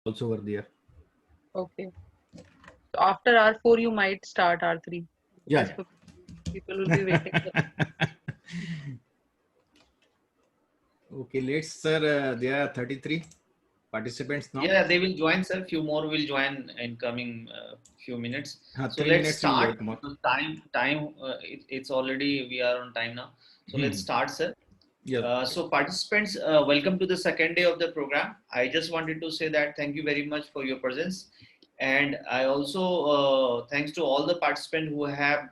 also over there. Okay. So after R4, you might start R3 Yeah, because people will be waiting for that. yeah. Okay, let's, sir. There are 33 participants now. Yeah, they will join, sir. Few more will join in coming few minutes. So 3 let's minutes we start wait more. because time it's already we are on time now. So let's Hmm. start, sir. Yeah. So participants, welcome to the second day of the program. I just wanted to say that thank you very much for your presence, and I also thanks to all the participants who have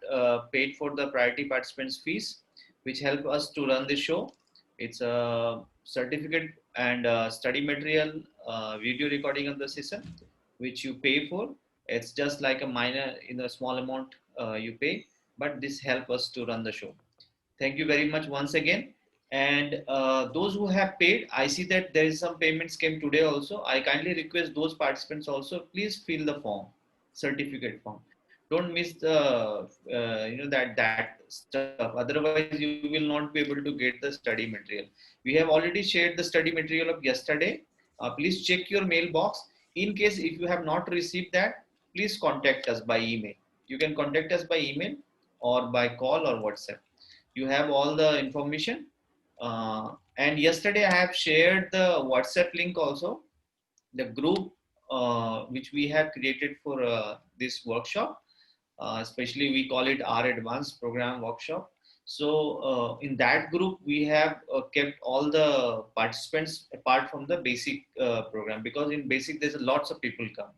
paid for the priority participants fees, which help us to run the show. It's a certificate and study material, video recording of the session, which you pay for. It's just like a minor in a small amount you pay, but this help us to run the show. Thank you very much once again. And those who have paid, I see that there is some payments came today also. I kindly request those participants also, please fill the form, certificate form. Don't miss the, that stuff. Otherwise, you will not be able to get the study material. We have already shared the study material of yesterday. Please check your mailbox. In case if you have not received that, please contact us by email. You can contact us by email or by call or WhatsApp. You have all the information. And yesterday I have shared the WhatsApp link also, the group which we have created for this workshop. Especially we call it our advanced program workshop. So in that group we have kept all the participants apart from the basic program, because in basic there's lots of people come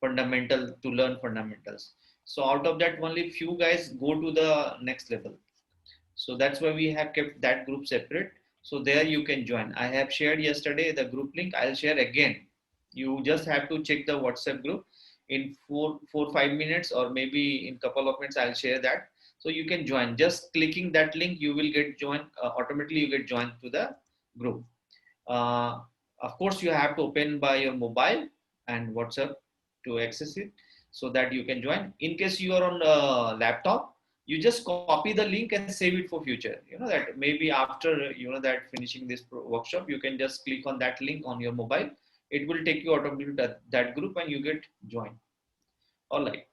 fundamental to learn fundamentals. So out of that only few guys go to the next level. So that's why we have kept that group separate. So there you can join. I have shared yesterday the group link. I'll share again. You just have to check the WhatsApp group in 5 minutes, or maybe in couple of minutes. I'll share that. So you can join. Just clicking that link, you will get joined. Automatically, you get joined to the group. Uh, of course, you have to open by your mobile and WhatsApp to access it, so that you can join. In case you are on a laptop, you just copy the link and save it for future. You know that maybe after that finishing this workshop, you can just click on that link on your mobile. It will take you automatically to that group and you get joined. All right.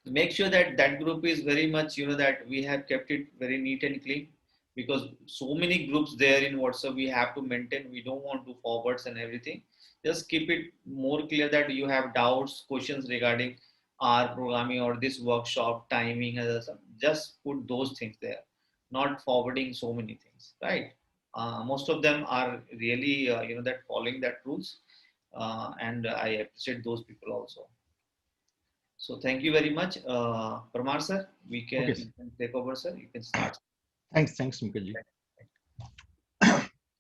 Make sure that that group is very much, that we have kept it very neat and clean, because so many groups there in WhatsApp we have to maintain. We don't want to forwards and everything. Just keep it more clear that you have doubts, questions regarding our programming or this workshop timing and other stuff. Just put those things there, not forwarding so many things, right? Most of them are really that following that rules, and I appreciate those people also. So thank you very much, Parmar sir. We Okay, can, sir. you can take over, sir. You can start. Thanks, Mukherjee.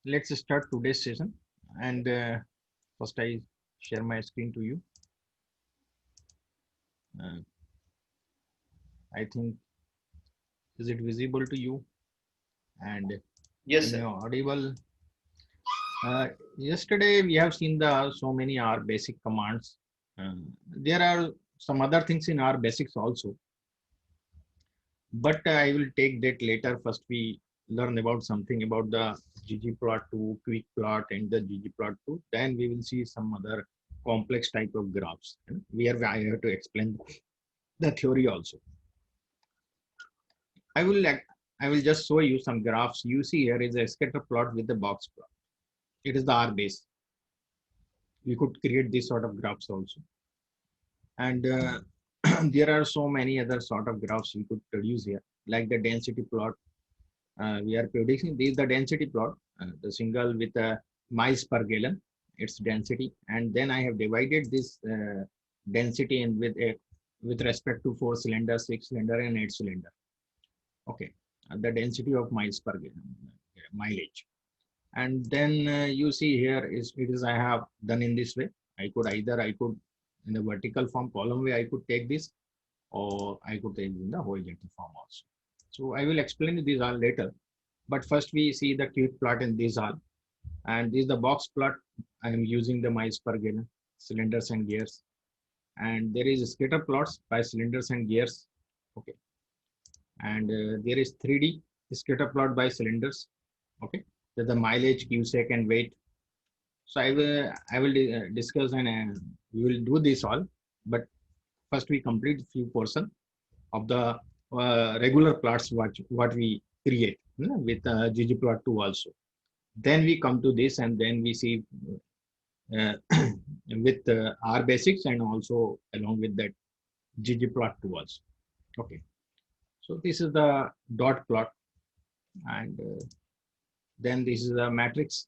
Let's start today's session. And first, I share my screen to you. Uh, I think, is it visible to you? And Yes, am I sir. audible? Yesterday, we have seen the so many R basic commands. There are some other things in R basics also, but I will take that later. First, we learn about something about the ggplot2, quick plot, and the ggplot2. Then we will see some other complex type of graphs. Where I have to explain the theory also. I will I will just show you some graphs. You see here is a scatter plot with the box plot. It is the R base. We could create this sort of graphs also. And there are so many other sort of graphs we could produce here, like the density plot. We are producing this the density plot, the single with miles per gallon, its density, and then I have divided this density in with respect to 4 cylinder, 6 cylinder, and 8 cylinder. Okay, the density of miles per gallon, mileage, and then you see here is it is I have done in this way. I could in the vertical form column way I could take this, or I could take in the horizontal form also. So I will explain these all later. But first we see the quick plot in these all. And this is the box plot. I am using the miles per gallon, cylinders and gears. And there is scatter plots by cylinders and gears. Okay. And there is 3D scatter plot by cylinders. Okay. There's the mileage, Q sec, and weight. So I will discuss and we will do this all. But first we complete few portion of the regular plots what we create with ggplot2 also. Then we come to this and then we see uh, with R basics and also along with that ggplot2 also. Okay, so this is the dot plot, and then this is the matrix.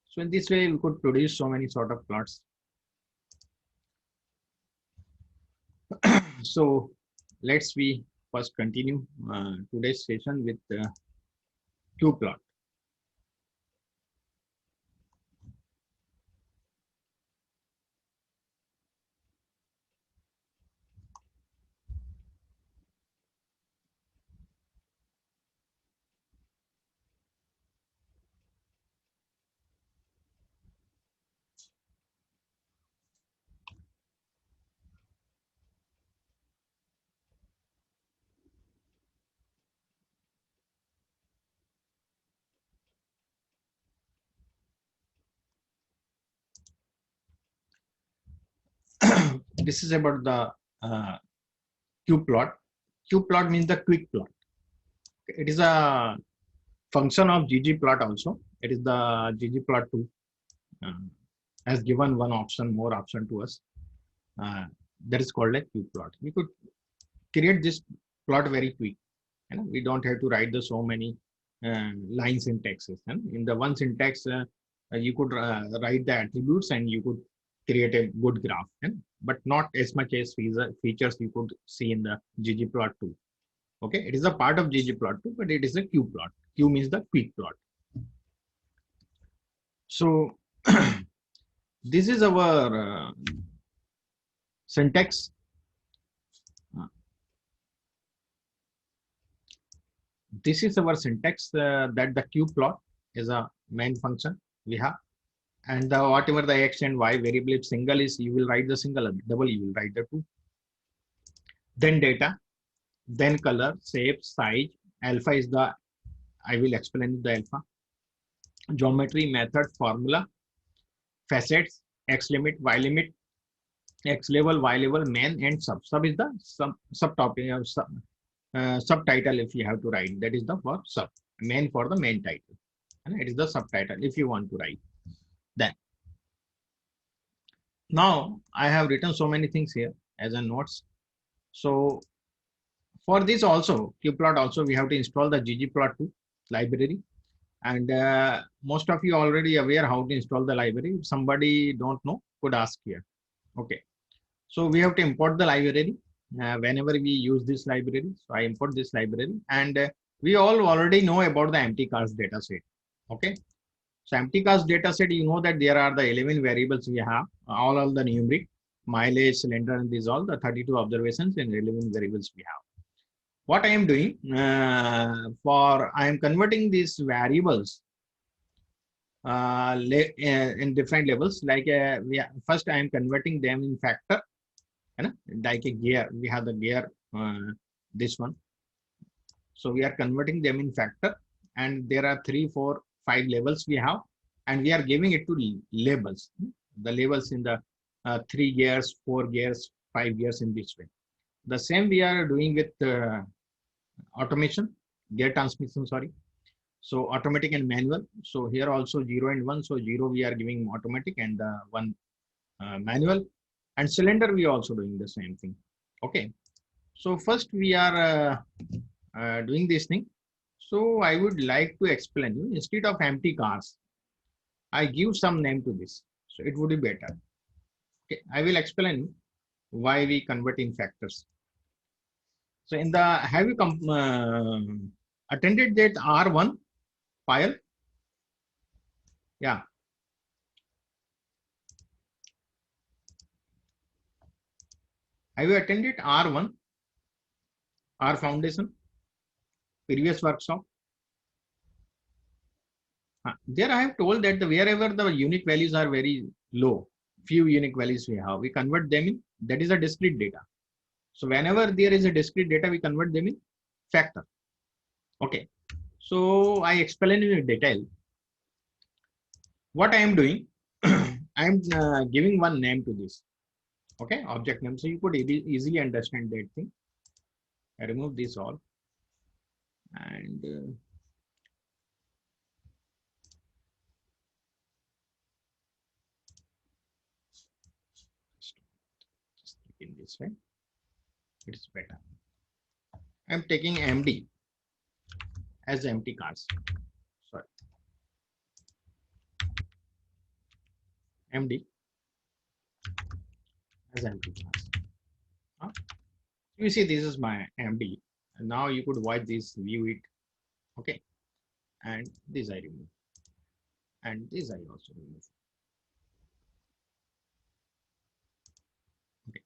So in this way we could produce so many sort of plots. So let's we first continue today's session with qplot. This is about the qplot. Qplot means the quick plot. It is a function of ggplot also. It is the ggplot2 has given one option, more option to us. That is called a qplot. We could create this plot very quick. We don't have to write the so many line syntaxes. In the one syntax, you could write the attributes and you could create a good graph, but not as much as features you could see in the ggplot2. Okay, it is a part of ggplot2, but it is a qplot. Q means the quick plot. So this is our syntax. This is our syntax that the qplot is a main function we have, and whatever the x and y variable, if single is, you will write the single, double you will write the two. Then data, then color, shape, size. Alpha is the, I will explain the alpha. Geometry, method, formula, facets, x limit, y limit, x level, y level, main, and sub. Sub is the subtopic of subtitle if you have to write. That is the for sub. Main for the main title. And it is the subtitle if you want to write. Then now I have written so many things here as a notes. So for this also, qplot also, we have to install the ggplot2 library. And most of you already aware how to install the library. If somebody don't know, could ask here. Okay. So we have to import the library whenever we use this library. So I import this library, and we all already know about the empty cast data set. Okay. So empty cast data set, you know that there are the 11 variables we have, all the numeric, mileage, cylinder, and these all the 32 observations and 11 variables we have. What I am doing I am converting these variables in different levels. Like first I am converting them in factor, like a gear. We have the gear, this one. So we are converting them in factor, and there are 3, 4, 5 levels we have, and we are giving it to labels. The labels in the 3 gears, 4 gears, 5 gears, in this way. The same we are doing with automation, gear transmission, sorry. So automatic and manual. So here also 0 and 1. So 0 we are giving automatic, and 1 manual. And cylinder we are also doing the same thing. Okay. So first we are doing this thing. So I would like to explain you, instead of empty cars, I give some name to this. So it would be better. Okay. I will explain why we convert in factors. So in the, have you attended that R1 file? Yeah. Have you attended R1, R Foundation, previous workshop? There I have told that wherever the unique values are very low, few unique values we have, we convert them in, that is a discrete data. So whenever there is a discrete data, we convert them in factor. Okay. So I explain in detail. what I am doing, I am giving one name to this. Okay, object name. So you could easily understand that thing. I remove this all and just in this way. It's better. I'm taking MD as empty cars. Sorry, MD as empty cars. Huh? You see, this is my MD. And now you could watch this, view it. Okay, and this I remove, and this I also remove. Okay.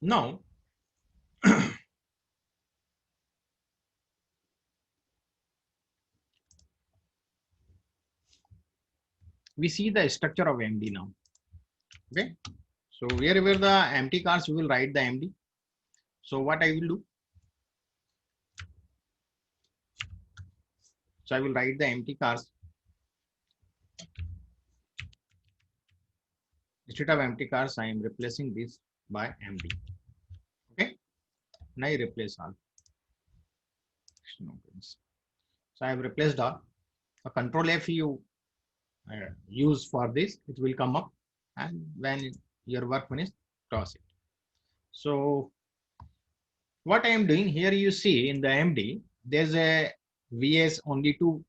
Now, we see the structure of MD now. Okay, so wherever the empty cars, we will write the MD. So what I will do? So I will write the empty cars. Instead of empty cars, I am replacing this by MD. Okay, and I replace all. So I have replaced all. A control F you use for this, it will come up, and when your work finished, cross it. So what I am doing here, you see in the MD, there's a VS, only two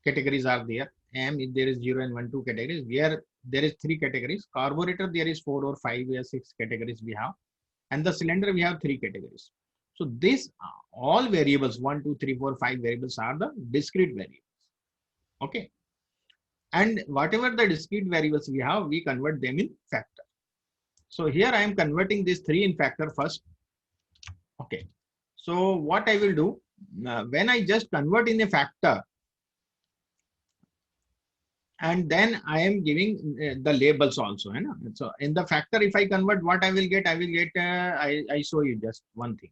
categories are there. M, there is 0 and 1, 2 categories. Where there is 3 categories. Carburetor, there is 4 or 5 or 6 categories we have. And the cylinder, we have 3 categories. So this all variables, 1, 2, 3, 4, 5 variables are the discrete variables. Okay. And whatever the discrete variables we have, we convert them in factor. So here I am converting this 3 in factor first. Okay. So what I will do, when I just convert in a factor, and then I am giving the labels also. You know? So in the factor, if I convert, what I will get, I show you just one thing.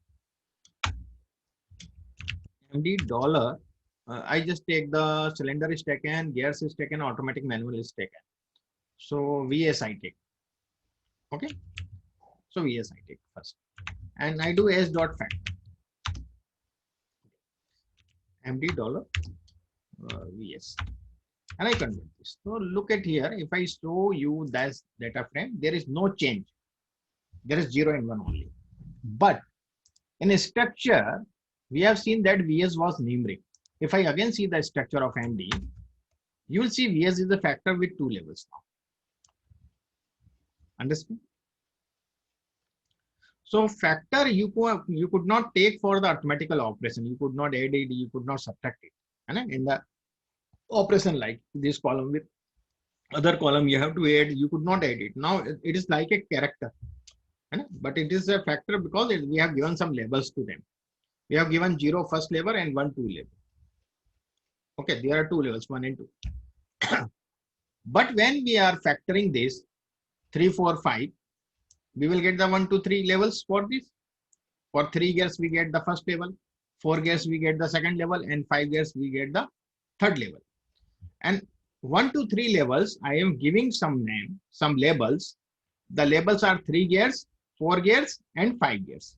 MD dollar, I just take the cylinder is taken, gears is taken, automatic manual is taken. So VS I take. Okay. So VS I take first. And I do S dot factor. MD dollar VS. And I convert this. So look at here. If I show you that data frame, there is no change. There is 0 and 1 only. But in a structure, we have seen that VS was numeric. If I again see the structure of MD, you will see VS is a factor with 2 levels now. Understand? So factor you could not take for the arithmetical operation. You could not add it. You could not subtract it. And in the operation like this column with other column, you have to add. You could not add it. Now it is like a character. But it is a factor because we have given some labels to them. We have given 0 first level and 1 2 level. Okay, there are 2 levels, 1 and 2. But when we are factoring this 3 4 5, we will get the 1 2 3 levels for this. For 3 gears we get the first level, 4 gears we get the second level, and 5 gears we get the third level. And 1 2 3 levels, I am giving some name, some labels. The labels are 3 gears, 4 gears, and 5 gears.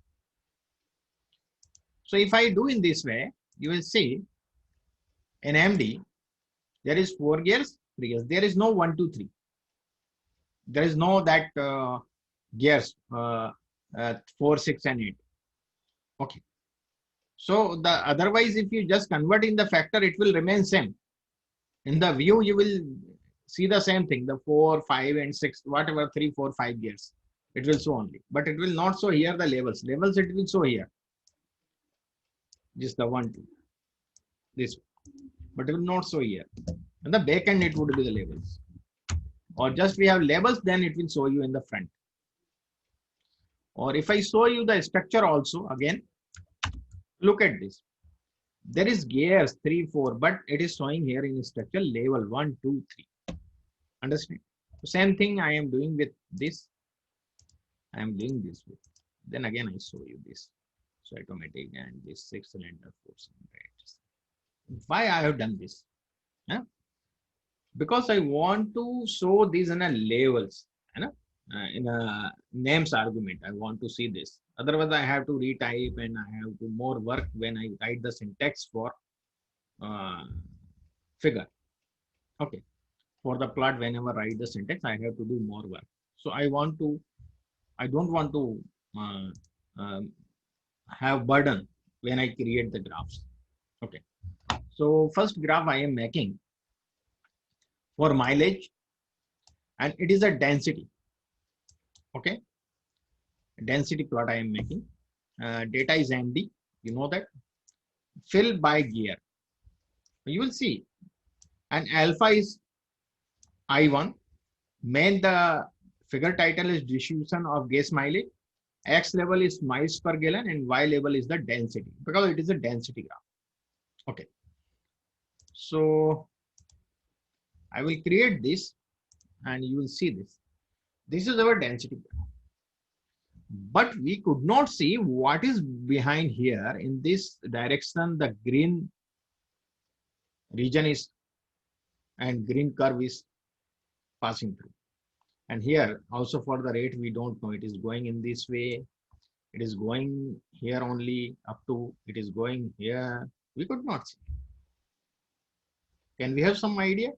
So if I do in this way, you will see in MD, there is 4 gears, 3 gears. There is no 1 2 3. There is no that gears 4 6 and 8. Okay. So the otherwise, if you just convert in the factor, it will remain same. In the view, you will see the same thing, the 4 5 and 6, whatever 3 4 5 gears, it will show only, but it will not show here the labels it will show here, just the 1 2 this, but it will not show here. In the back end it would be the labels, or just we have labels, then it will show you in the front. Or if I show you the structure also, again look at this, there is gears 3 4, but it is showing here in structure level 1 2 3. Understand? Same thing I am doing with this. I am doing this with. Then again I show you this. So automatic and this 6 cylinder 4 cylinder. Why I have done this? Yeah? Because I want to show these in a levels, you know, in a names argument. I want to see this. Otherwise, I have to retype and I have to more work when I write the syntax for uh, figure. Okay, for the plot, whenever I write the syntax, I have to do more work. So I don't want to uh, um, have burden when I create the graphs. Okay, so first graph I am making for mileage, and it is a density. Okay, density plot I am making. Data is MD, you know that. Fill by gear, you will see, and alpha is I1. Main the figure title is distribution of gas mileage. X level is miles per gallon and Y level is the density because it is a density graph. Okay, so I will create this and you will see this. This is our density graph. But we could not see what is behind here in this direction. The green region is and green curve is passing through. And here also for the rate, we don't know. It is going in this way. It is going here only up to, it is going here. We could not see. Can we have some idea?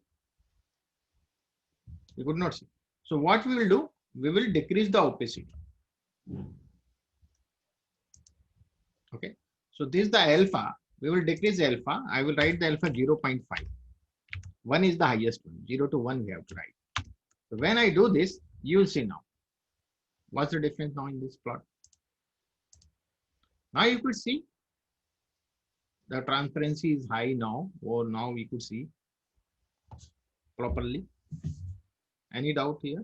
We could not see. So what we will do, we will decrease the opacity. Okay. So this is the alpha. We will decrease alpha. I will write the alpha 0.5. 1 is the highest one. 0 to 1 we have to write. So when I do this, you will see now. What's the difference now in this plot? Now you could see the transparency is high now, or now we could see properly. Any doubt here?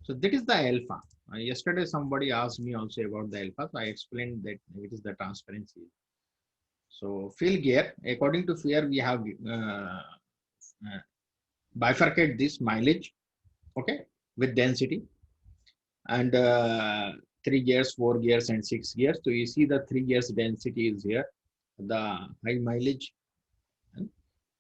So that is the alpha. Yesterday somebody asked me also about the alpha. So I explained that it is the transparency. So fill gear, according to FAIR, we have bifurcate this mileage, okay, with density, and 3 gears, 4 gears, and 6 gears. So you see the 3 gears density is here, the high mileage.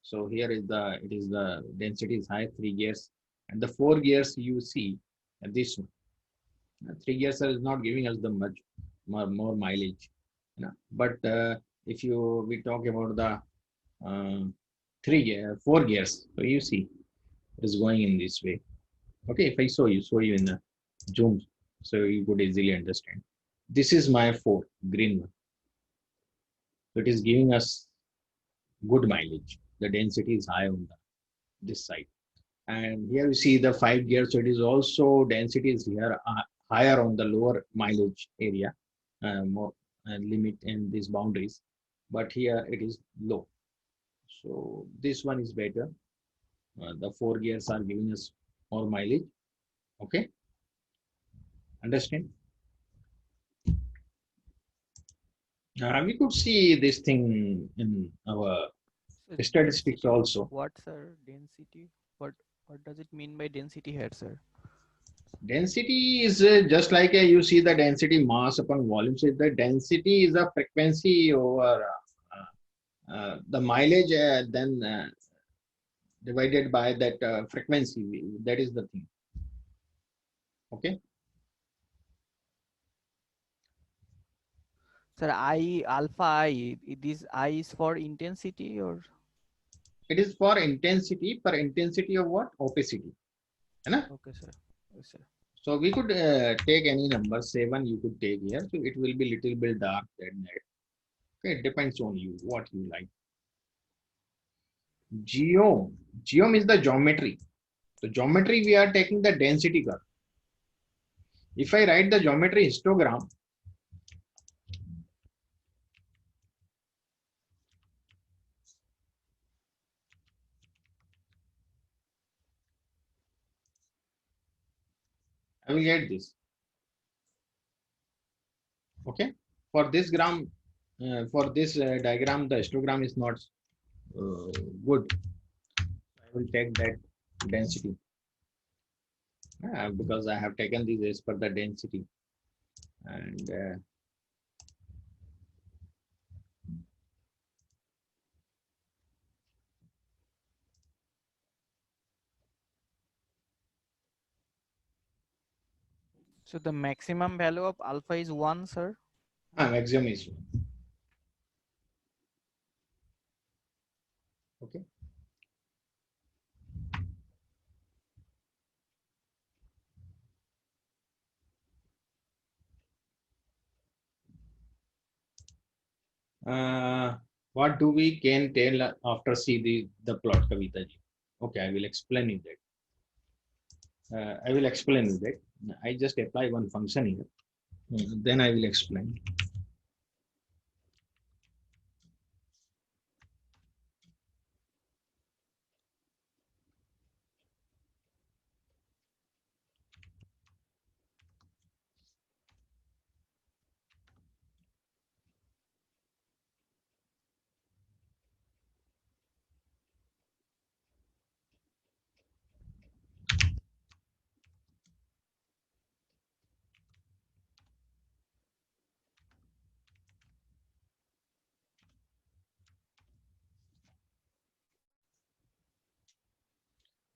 So here is it is the density is high, 3 gears, and the 4 gears you see this one. 3 gears is not giving us the much more mileage, you know. But if we talk about the 4 gears, so you see it is going in this way. Okay, if I show you in the zoom, so you could easily understand. This is my 4 green one. So it is giving us good mileage. The density is high on this side. And here you see the 5 gears. So it is also density is here higher on the lower mileage area, more limit in these boundaries. But here it is low. So this one is better. The 4 gears are giving us more mileage. Okay, understand? We could see this thing in our So statistics density, also. what sir? Density? What does it mean by density here, sir? Density is just like you see the density mass upon volume. So the density is a frequency over the mileage, then divided by that frequency. That is the thing. Okay. Sir, I alpha I. This I is for intensity or? It is for intensity, per intensity of what? Opacity. Okay, sir. Okay, sir. So we could take any number, 7 you could take here. So it will be little bit dark than that. Okay, it depends on you, what you like. Geom is the geometry. So geometry, we are taking the density curve. If I write the geometry histogram, I will get this. Okay, for this diagram, the histogram is not good. I will take that density because I have taken this as per the density, and So the maximum value of alpha is 1, sir. Maximum is 1. Okay. What do we can tell after see the plot, Kavita ji? Okay, I will explain you that. I will explain you that. I just apply one function here. Then I will explain.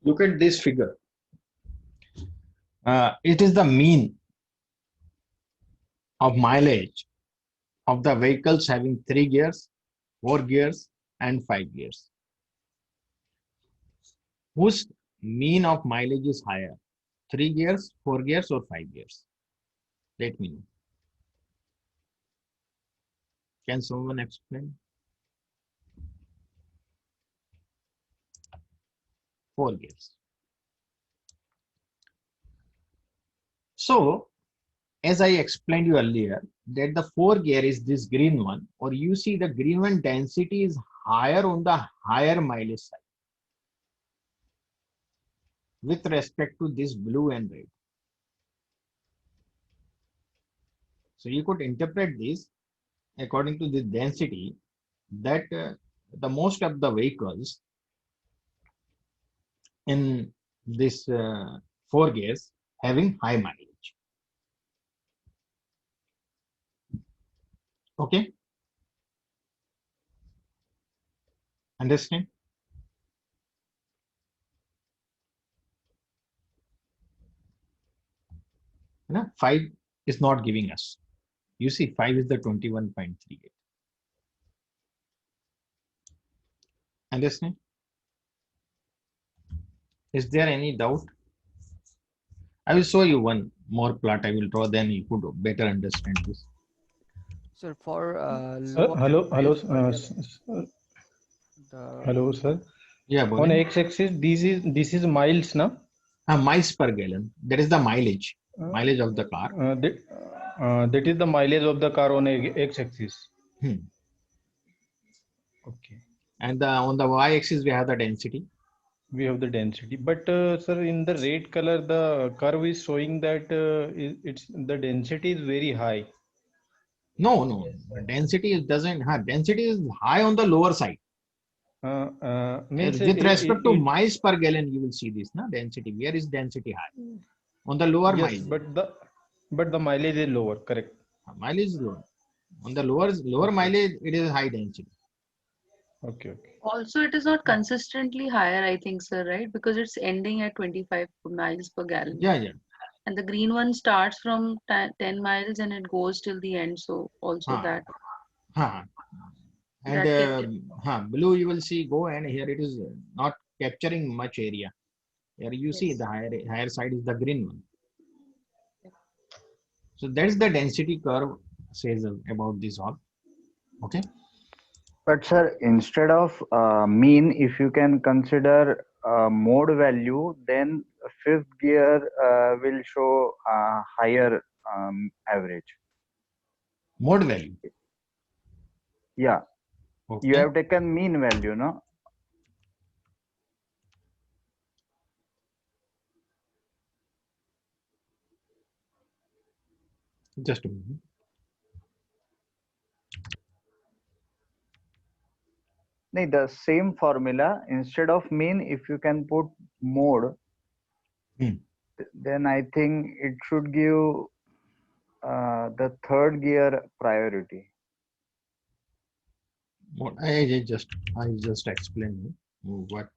Look at this figure. It is the mean of mileage of the vehicles having 3 gears, 4 gears, and 5 gears. Whose mean of mileage is higher? 3 gears, 4 gears, or 5 gears? Let me know. Can someone explain? 4 gears. So, as I explained you earlier, that the 4 gear is this green one, or you see the green one density is higher on the higher mileage side with respect to this blue and red. So you could interpret this according to this density that the most of the vehicles in this 4 gears having high mileage. Okay, understand? No, 5 is not giving us. You see, 5 is the 21.38. Understand? Is there any doubt? I will show you one more plot I will draw, then you could better understand this. Sir, for Hello, hello, miles per gallon, the hello, sir. Yeah, On Bhavin. x-axis, this is miles, na? Miles per gallon. That is the mileage Uh, of the car. that is the mileage of the car on x-axis. Hmm. Okay, And on the y-axis we have the density. we have the density. But sir, in the red color, the curve is showing that it's the density is very high. No, density doesn't have. Density is high on the lower side. Means With respect to miles per gallon, you will see this, na density. Where is density high? On the lower yes, mileage. but the mileage is lower, correct? Mileage is lower. On the lower mileage, it is high density. Okay, okay. Also, it is not consistently higher, I think, sir, right? Because it's ending at 25 miles per gallon. Yeah. And the green one starts from 10 miles and it goes till the end. So also that And can blue you will see go, and here it is not capturing much area. Here you see yes. the higher side is the green one. So that's the density curve says about this all. Okay. But sir, instead of mean, if you can consider mode value, then fifth gear will show higher average. Mode value. Yeah, Okay. you have taken mean value, no? Just a minute. No, the same formula, instead of mean, if you can put mode, then I think it should give the third gear priority. I just explained what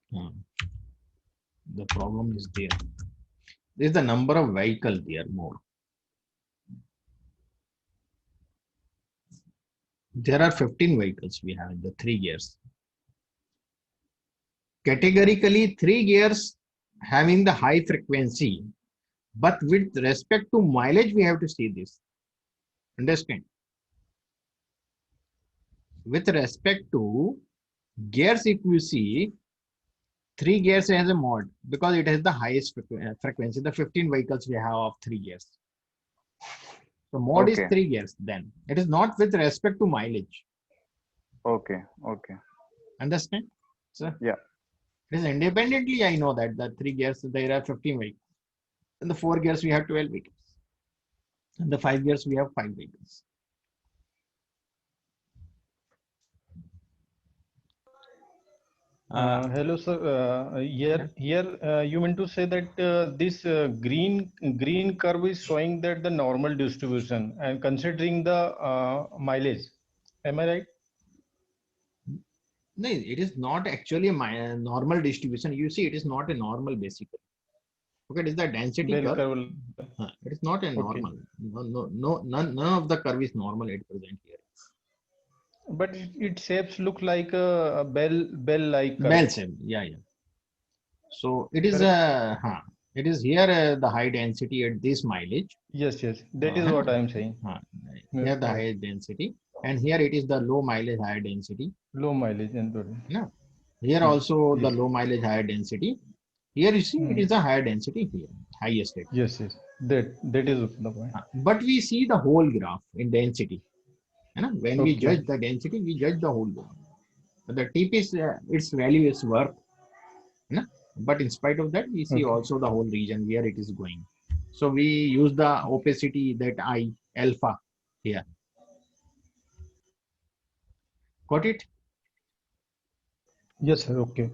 the problem is there. There is the number of vehicle there more. There are 15 vehicles we have in the 3 gears. Categorically, 3 gears having the high frequency, but with respect to mileage, we have to see this. Understand? With respect to gears, if you see, 3 gears has a mod because it has the highest frequency. The 15 vehicles we have of 3 gears. So mod is Okay. 3 gears. Then it is not with respect to mileage. Okay. Okay. Understand? So Yeah. it is independently. I know that the 3 gears there are 15 vehicles. In the 4 gears we have 12 vehicles. In the 5 gears we have 5 vehicles. Hello, sir. Here, you meant to say that this green curve is showing that the normal distribution and considering the mileage. Am I right? No, it is not actually a normal distribution. You see, it is not a normal basically. Okay, it is the density Bell curve. curve. It is not a normal. None of the curve is normal at present here. But it shapes look like a bell-like curve. Bell shape, yeah. So it is Correct? it is here the high density at this mileage. Yes, that is what I am saying. Here the Yes. high density, and here it is the low mileage high density. Low mileage and No, here also the yes. low mileage higher density. Here you see it is a higher density here, highest rate. Yes. That is the point. But we see the whole graph in density. When we Okay. judge the density, we judge the whole graph. The tip is its value is work. But in spite of that, we see Okay. also the whole region where it is going. So we use the opacity that I alpha here. Got it? Yes, sir. Okay.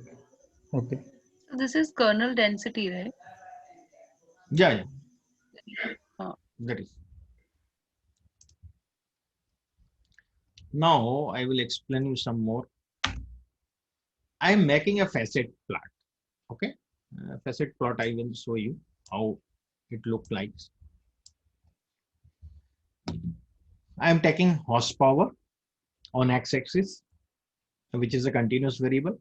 So this is kernel density, right? Yeah. Oh. That is. Now I will explain you some more. I am making a facet plot. Okay, facet plot. I will show you how it looks like. I am taking horsepower on x-axis, which is a continuous variable.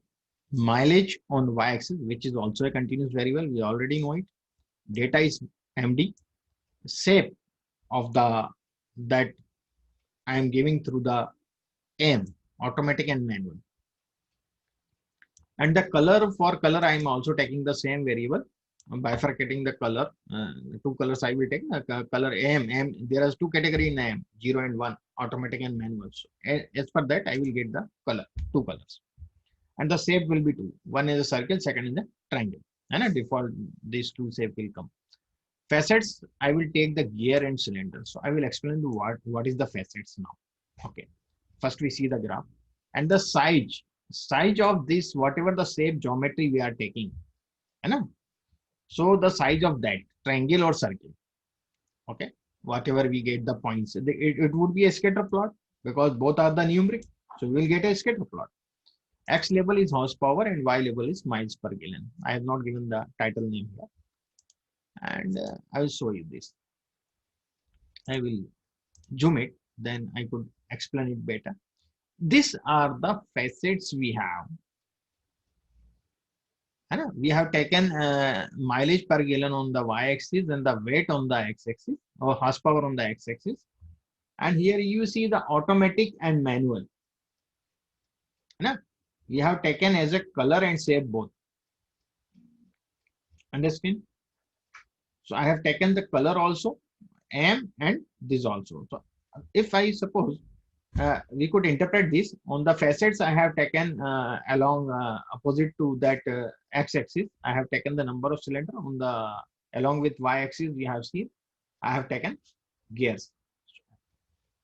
Mileage on y-axis, which is also a continuous variable. We already know it. Data is MD. Shape of the that I am giving through the AM, automatic and manual. And the color, for color, I am also taking the same variable. I'm bifurcating the color. 2 colors I will take. Color AM. There are 2 categories in AM, 0 and 1, automatic and manual. So as per that, I will get the color, 2 colors. And the shape will be 2. One is a circle, second is a triangle. And a default, these 2 shape will come. Facets, I will take the gear and cylinder. So I will explain what is the facets now. Okay. First we see the graph and the size of this, whatever the shape geometry we are taking. So the size of that triangle or circle. Okay. Whatever we get the points, it would be a scatter plot because both are the numeric. So we will get a scatter plot. X label is horsepower and Y label is miles per gallon. I have not given the title name here. And I will show you this. I will zoom it, then I could explain it better. These are the facets we have. We have taken mileage per gallon on the y-axis and the weight on the x-axis or horsepower on the x-axis. And here you see the automatic and manual. We have taken as a color and shape both. Understand? So I have taken the color also, AM, and this also. So if I suppose we could interpret this on the facets, I have taken along opposite to that x-axis. I have taken the number of cylinder on the along with y-axis. We have seen I have taken gears.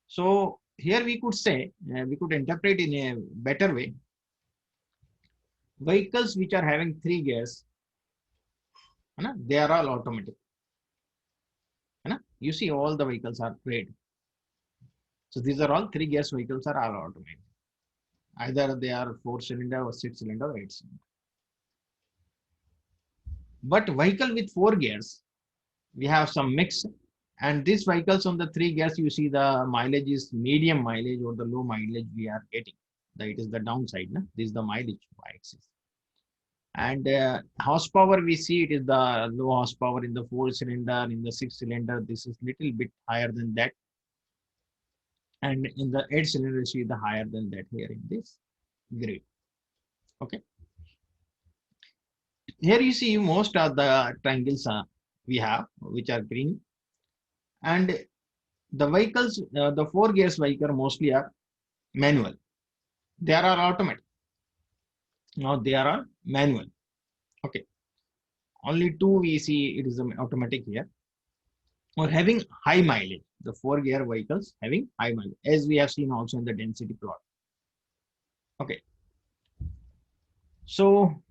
So here we could say we could interpret in a better way. Vehicles which are having 3 gears, they are all automatic. You see all the vehicles are red. So these are all 3 gears vehicles are all automatic. Either they are 4-cylinder or 6-cylinder or 8-cylinder. But vehicle with 4 gears, we have some mix And these vehicles on the 3 gears, you see the mileage is medium mileage or the low mileage we are getting. That it is the downside. No? This is the mileage y-axis. And horsepower, we see it is the low horsepower in the 4-cylinder, in the 6-cylinder. This is little bit higher than that. And in the 8-cylinder, you see the higher than that here in this grid. Okay. Here you see most of the triangles we have, which are green. And the vehicles, the 4 gears vehicle mostly are manual. They are automatic. Now they are manual. Okay. Only 2 we see it is automatic here. Or having high mileage. The 4 gear vehicles having high mileage, as we have seen also in the density plot. Okay. So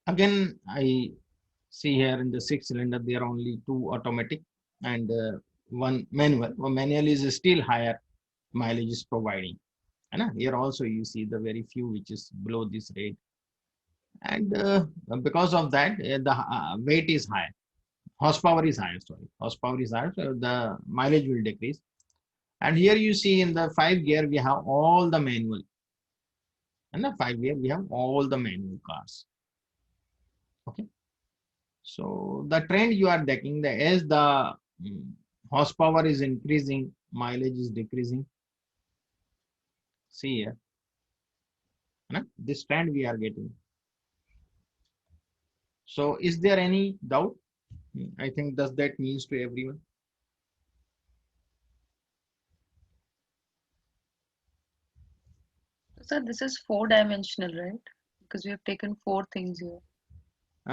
again, I see here in the 6-cylinder, there are only 2 automatic and 1 manual. Well, manual is still higher mileage is providing. And here also you see the very few which is below this rate. And because of that, the weight is higher. Horsepower is higher, sorry. Horsepower is higher, so the mileage will decrease. And here you see in the 5 gear, we have all the manual. In the 5 gear, we have all the manual cars. Okay. So the trend you are taking, as the horsepower is increasing, mileage is decreasing. See here. This trend we are getting. So is there any doubt? I think does that means to everyone? So this is 4-dimensional, right? Because we have taken 4 things here.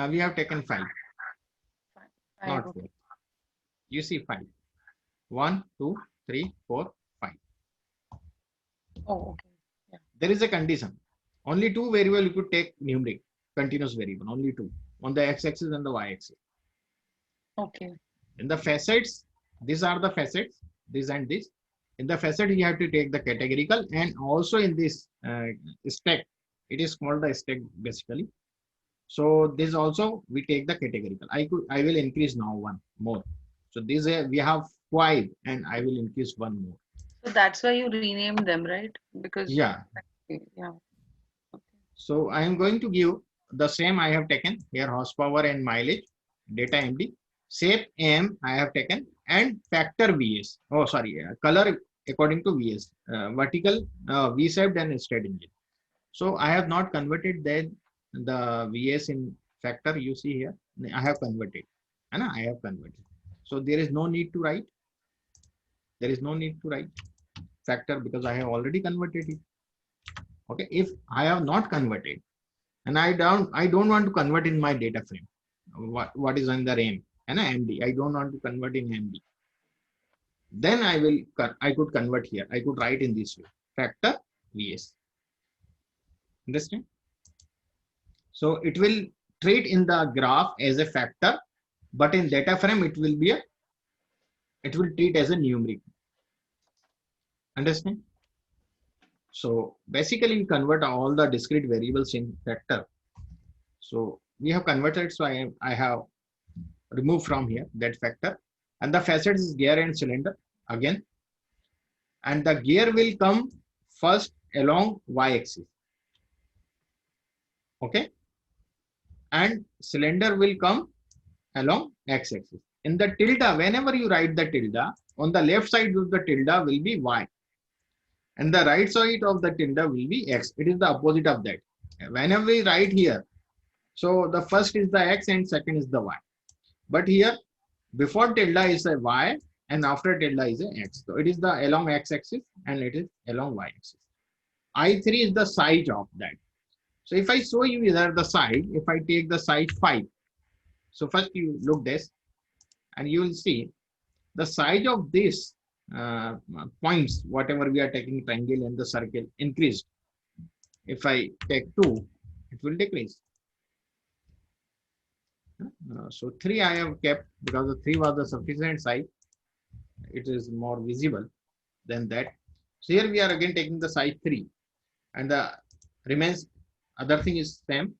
We have taken 5, not 4. Okay. You see 5. 1, 2, 3, 4, 5. Oh, okay. There is a condition. Only 2 variable you could take numeric, continuous variable, only 2. On the x-axis and the y-axis. Okay. In the facets, these are the facets, this and this. In the facet, you have to take the categorical, and also in this stack, it is called the stack basically. So this also we take the categorical. I will increase now 1 more. So this we have 5, and I will increase 1 more. So that's why you renamed them, right? Because Yeah. yeah. So I am going to give the same I have taken here, horsepower and mileage, data MD, shape AM I have taken, and factor VS. Oh, sorry, color according to VS, vertical V-shaped and straight engine. So I have not converted then the VS in factor. You see here, I have converted, and I have converted. So there is no need to write. There is no need to write factor because I have already converted it. Okay, if I have not converted, and I don't want to convert in my data frame, what is under M and MD, I don't want to convert in MD, then I could convert here. I could write in this way, factor VS. Understand? So it will treat in the graph as a factor, but in data frame it will treat as a numeric. Understand? So basically we convert all the discrete variables in factor. So we have converted, so I have removed from here that factor, and the facets is gear and cylinder again, and the gear will come first along y-axis. Okay, and cylinder will come along x-axis. In the tilde, whenever you write the tilde, on the left side of the tilde will be y, and the right side of the tilde will be x. It is the opposite of that. Whenever we write here, so the first is the x and second is the y. But here, before tilde is a y and after tilde is a x. So it is the along x-axis and it is along y-axis. I3 is the size of that. So if I show you here the size, if I take the size 5. So first you look this, and you will see the size of this points, whatever we are taking triangle and the circle increased. If I take 2, it will decrease. So 3 I have kept because the 3 was the sufficient size. It is more visible than that. So here we are again taking the size 3, and the remains other thing is same.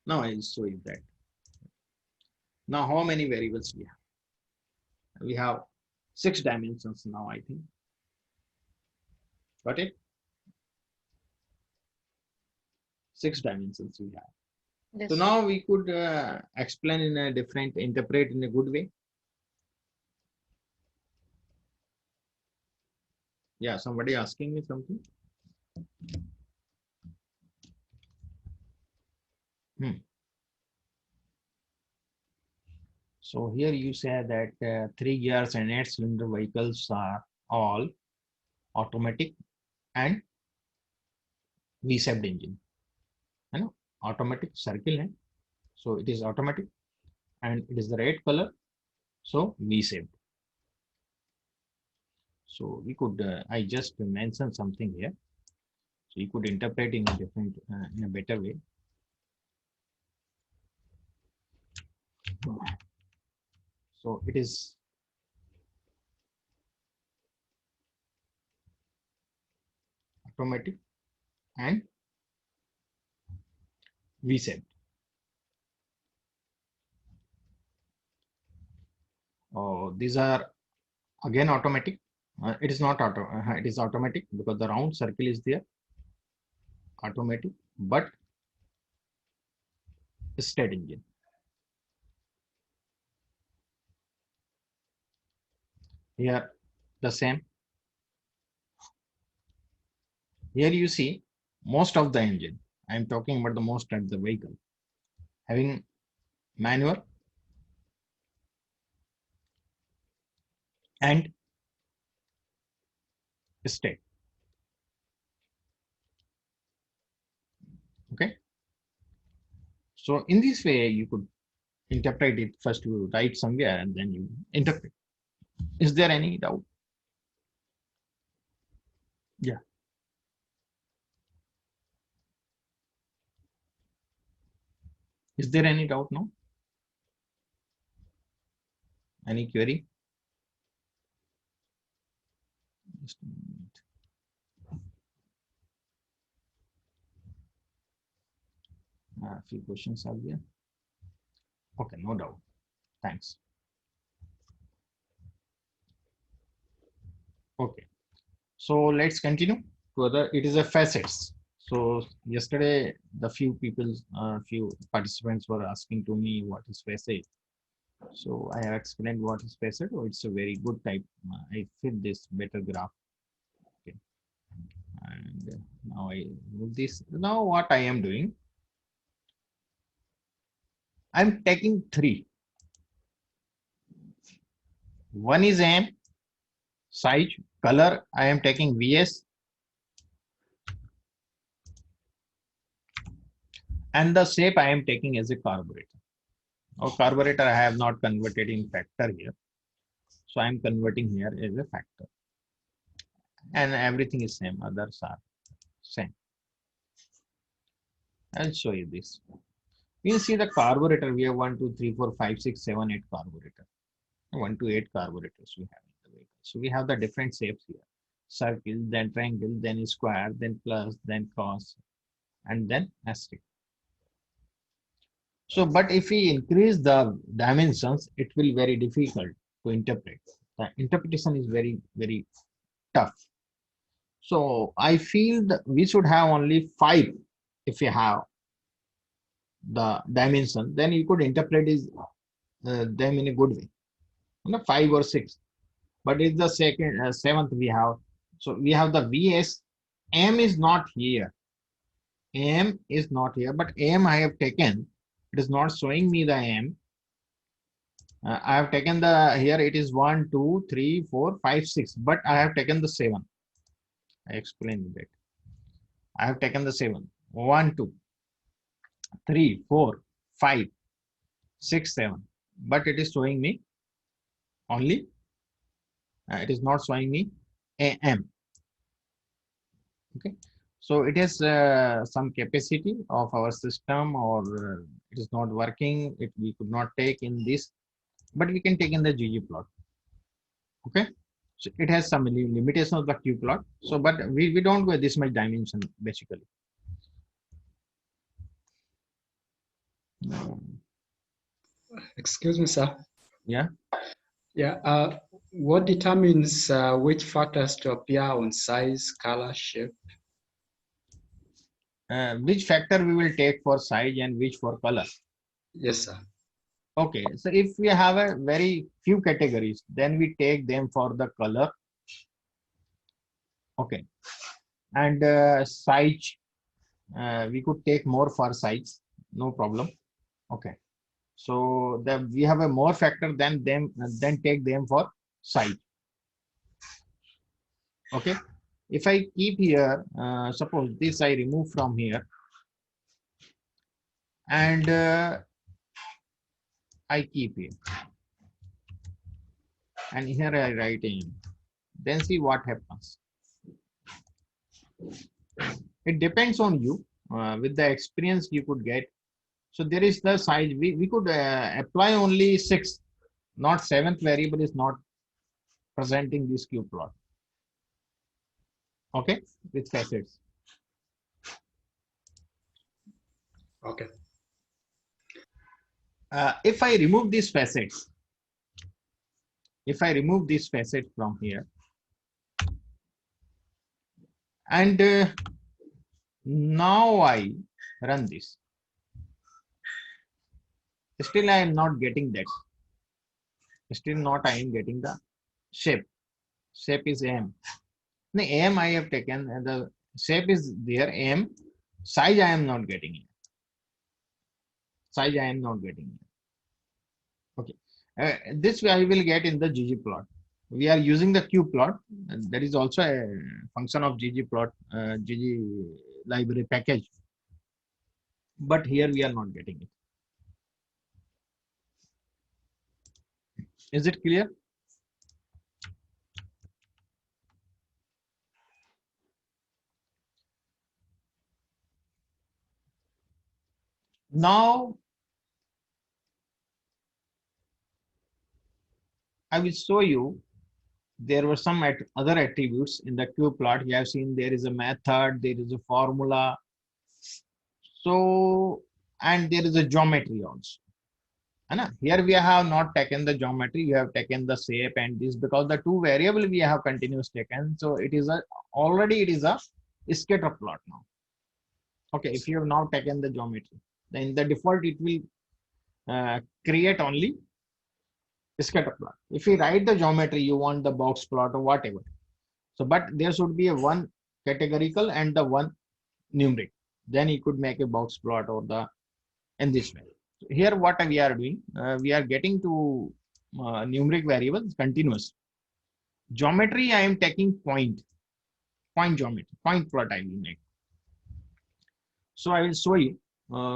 Now I will show you that. Now, how many variables we have? We have 6 dimensions now, I think. Got it? 6 dimensions we have. Yes. So now we could explain in a different, interpret in a good way. Yeah, somebody asking me something. So here you say that 3 gears and 8 cylinder vehicles are all automatic and V-shaped engine. You know, automatic circle है. So it is automatic and it is the red color. So V-shaped. So we could, I just mentioned something here. So you could interpret in a different, in a better way. So it is automatic and V-shaped. Oh, these are again automatic. It is not auto. It is automatic because the round circle is there. Automatic, but state engine. Here the same. Here you see most of the engine. I am talking about the most of the vehicle having manual and state. Okay. So in this way, you could interpret it. First you write somewhere and then you interpret. Is there any doubt? Yeah. Is there any doubt now? Any query? Just a minute. A few questions are there. Okay, no doubt. Thanks. Okay, so let's continue to other. It is a facets. So yesterday, the few people, few participants were asking to me what is facet. So I have explained what is facet. Oh, it's a very good type. I fit this better graph. Okay, and now I move this. Now what I am doing? I'm taking 3. One is M, size, color. I am taking VS. And the shape I am taking as a carburetor. Or carburetor I have not converted in factor here. So I am converting here as a factor. And everything is same. Others are same. I'll show you this. You see the carburetor. We have 1, 2, 3, 4, 5, 6, 7, 8 carburetor. 1 to 8 carburetors we have in the vehicle. So we have the different shapes here. Circle, then triangle, then square, then plus, then cross, and then asterisk. So, but if we increase the dimensions, it will be very difficult to interpret. The interpretation is very, very tough. So I feel that we should have only 5 if you have the dimension, then you could interpret them in a good way. 5 or 6. But it's the second, 7th we have. So we have the VS. M is not here. M is not here, but M I have taken. It is not showing me the M. I have taken the, here it is 1, 2, 3, 4, 5, 6, but I have taken the 7. I explained that. I have taken the 7. 1, 2, 3, 4, 5, 6, 7. But it is showing me only, it is not showing me AM. Okay. So it has some capacity of our system, or it is not working. We could not take in this, but we can take in the ggplot. Okay. So it has some limitation of the qplot. So, but we don't go this much dimension basically. Excuse me, sir. Yeah. Yeah. What determines which factors to appear on size, color, shape? Which factor we will take for size and which for color? Yes, sir. Okay, so if we have a very few categories, then we take them for the color. Okay, and size, we could take more for size, no problem. Okay, so we have a more factor than them, then take them for size. Okay, if I keep here, suppose this I remove from here, and I keep here, and here I write in, then see what happens. It depends on you. With the experience you could get. So there is the size. We could apply only 6, not 7th variable is not presenting this Q plot. Okay, with facets. Okay. If I remove these facets, from here, and now I run this, still I am not getting that. Still not I am getting the shape. Shape is AM. The AM I have taken, and the shape is there, AM. Size I am not getting it. Size I am not getting it. Okay. This I will get in the ggplot. We are using the Q plot. That is also a function of ggplot, gg library package. But here we are not getting it. Is it clear? Now I will show you. There were some other attributes in the Q plot. You have seen there is a method, there is a formula. So, and there is a geometry also. Here we have not taken the geometry, we have taken the shape and this, because the two variable we have continuous taken. So it is already it is a scatter plot now. Okay, if you have now taken the geometry, then the default it will create only scatter plot. If you write the geometry, you want the box plot or whatever. So, but there should be a one categorical and the one numeric. Then you could make a box plot or the in this way. So here, what we are doing, we are getting to numeric variables continuous. Geometry, I am taking point geometry, point plot I will make. So I will show you.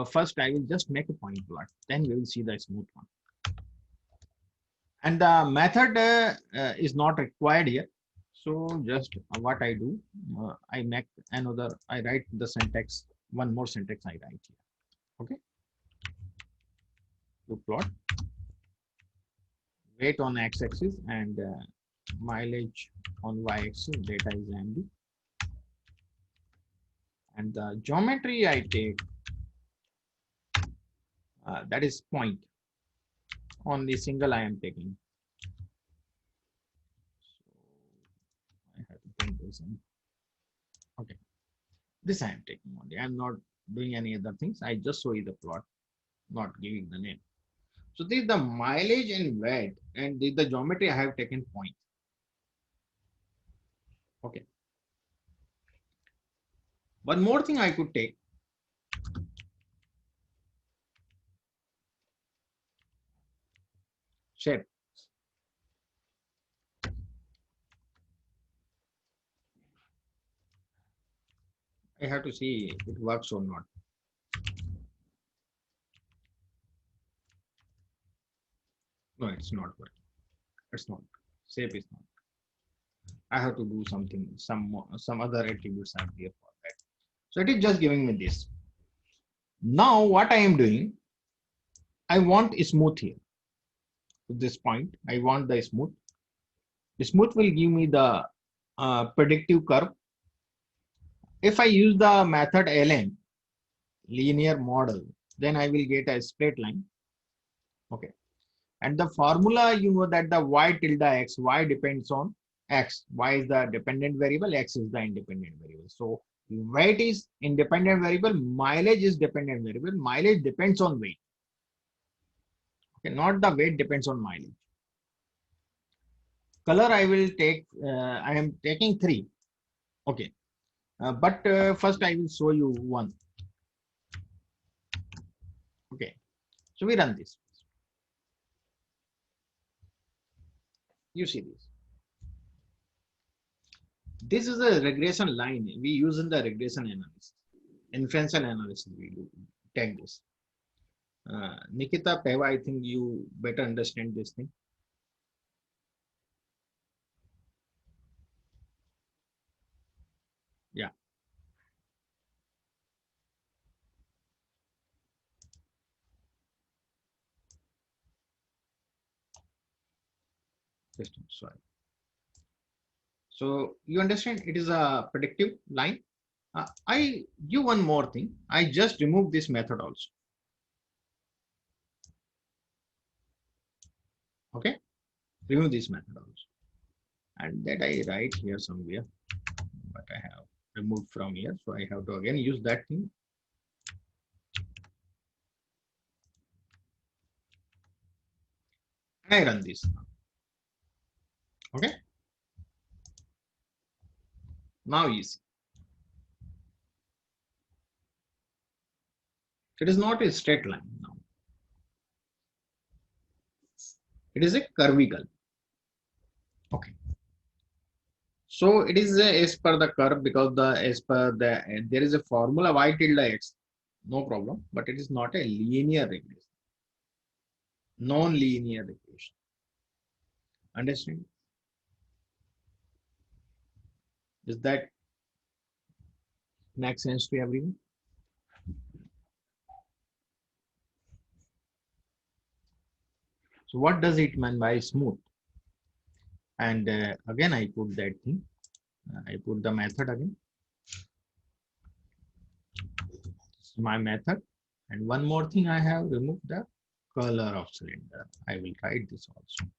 First, I will just make a point plot. Then we will see the smooth one. And the method is not required here. So just what I do, I make another, I write the syntax, one more syntax I write here. Okay. To plot weight on x-axis and mileage on y-axis, data is MD. And the geometry I take, that is point. Only single I am taking. So I have to print this in. Okay. This I am taking only. I am not doing any other things. I just show you the plot, not giving the name. So this is the mileage and weight, and this is the geometry I have taken point. Okay. One more thing I could take. Shape. I have to see if it works or not. No, it's not working. It's not. Shape is not. I have to do something, some other attributes are there for that. So it is just giving me this. Now what I am doing, I want smooth here. At this point, I want the smooth. The smooth will give me the predictive curve. If I use the method LM, linear model, then I will get a straight line. Okay. And the formula, you know that the y tilde x, y depends on x. Y is the dependent variable, x is the independent variable. So weight is independent variable, mileage is dependent variable. Mileage depends on weight. Okay, not the weight depends on mileage. Color I will take, I am taking 3. Okay. But first I will show you one. Okay. So we run this. You see this. This is a regression line we use in the regression analysis. Inferential analysis we do take this. Nikita Peva, I think you better understand this thing. Yeah. Sorry. So you understand it is a predictive line. I do one more thing. I just remove this method also. Okay, remove this method also, and that I write here somewhere, but I have removed from here, so I have to again use that thing. And I run this now. Okay, now you see it is not a straight line now. It is a curvy curve. Okay. So it is as per the curve, because as per the there is a formula y tilde x, no problem, but it is not a linear regression, non-linear regression. Understand? Does that make sense to everyone? So what does it mean by smooth? And again, I put that thing. I put the method again. This is my method. And one more thing, I have removed the color of cylinder. I will write this also.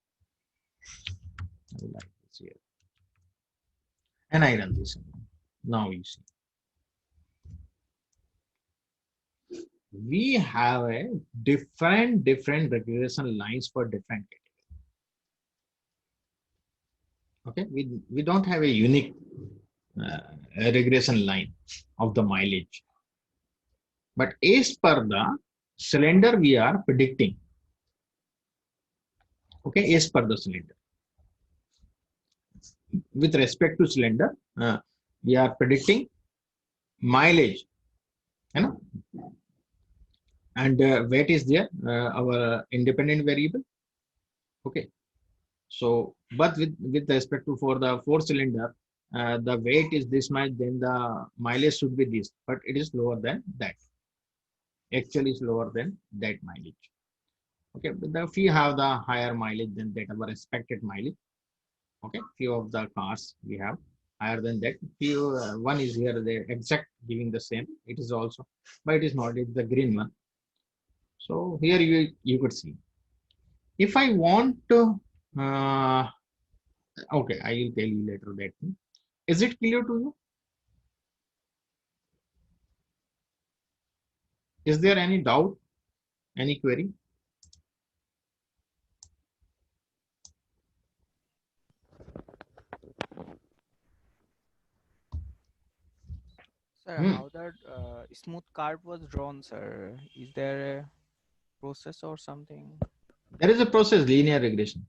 I will write this here. And I run this again. Now you see. We have a different regression lines for different categories. Okay, we don't have a unique regression line of the mileage, but as per the cylinder we are predicting. Okay, as per the cylinder, with respect to cylinder, we are predicting mileage, you know, and weight is there, our independent variable. Okay, so but with respect to for the 4-cylinder, the weight is this much, then the mileage should be this, but it is lower than that. Actually, is lower than that mileage. Okay, but if you have the higher mileage than that, our expected mileage. Okay, few of the cars we have higher than that. Few one is here, the exact giving the same. It is also, but it is not. It's the green one. So here you could see. If I want to, okay, I will tell you later that thing. Is it clear to you? Is there any doubt, any query? Sir, Hmm. how that smooth curve was drawn, sir? Is there a process or something? There is a process, linear regression.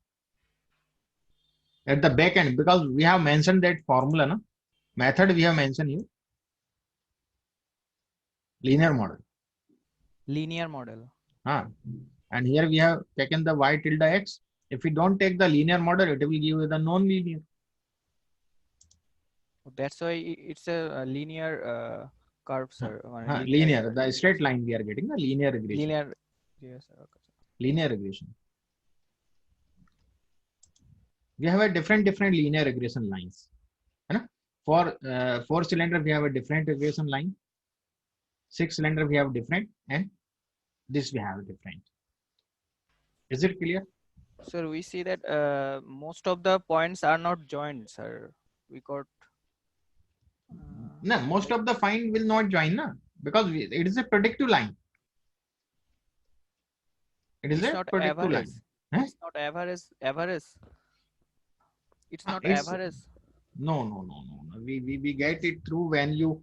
At the back end, because we have mentioned that formula, no? Method we have mentioned here. Linear model. Linear model. And here we have taken the y tilde x. If we don't take the linear model, it will give you the non-linear. That's why it's a linear curve, sir. Linear, the straight line we are getting the linear regression. Linear, yes, sir. Okay. Linear regression. We have a different linear regression lines. For 4-cylinder, we have a different regression line. 6-cylinder, we have different, and this we have different. Is it clear? Sir, we see that most of the points are not joined, sir. We got No, most like of the find will not join, na? Because it is a predictive line. It is it's a not predictive average. line. Eh? It's not average. Average. It's not It's average. no. We get it through when you.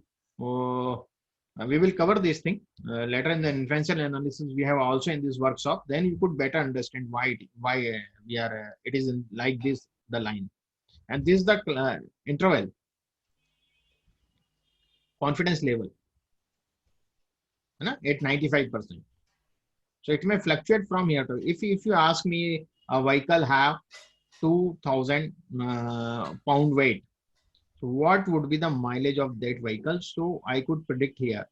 We will cover this thing later in the inferential analysis. We have also in this workshop. Then you could better understand why we are. It is like this the line, and this is the interval confidence level, at 95%. So it may fluctuate from here to. If you ask me, a vehicle have 2,000 pound weight. So what would be the mileage of that vehicle? So I could predict here,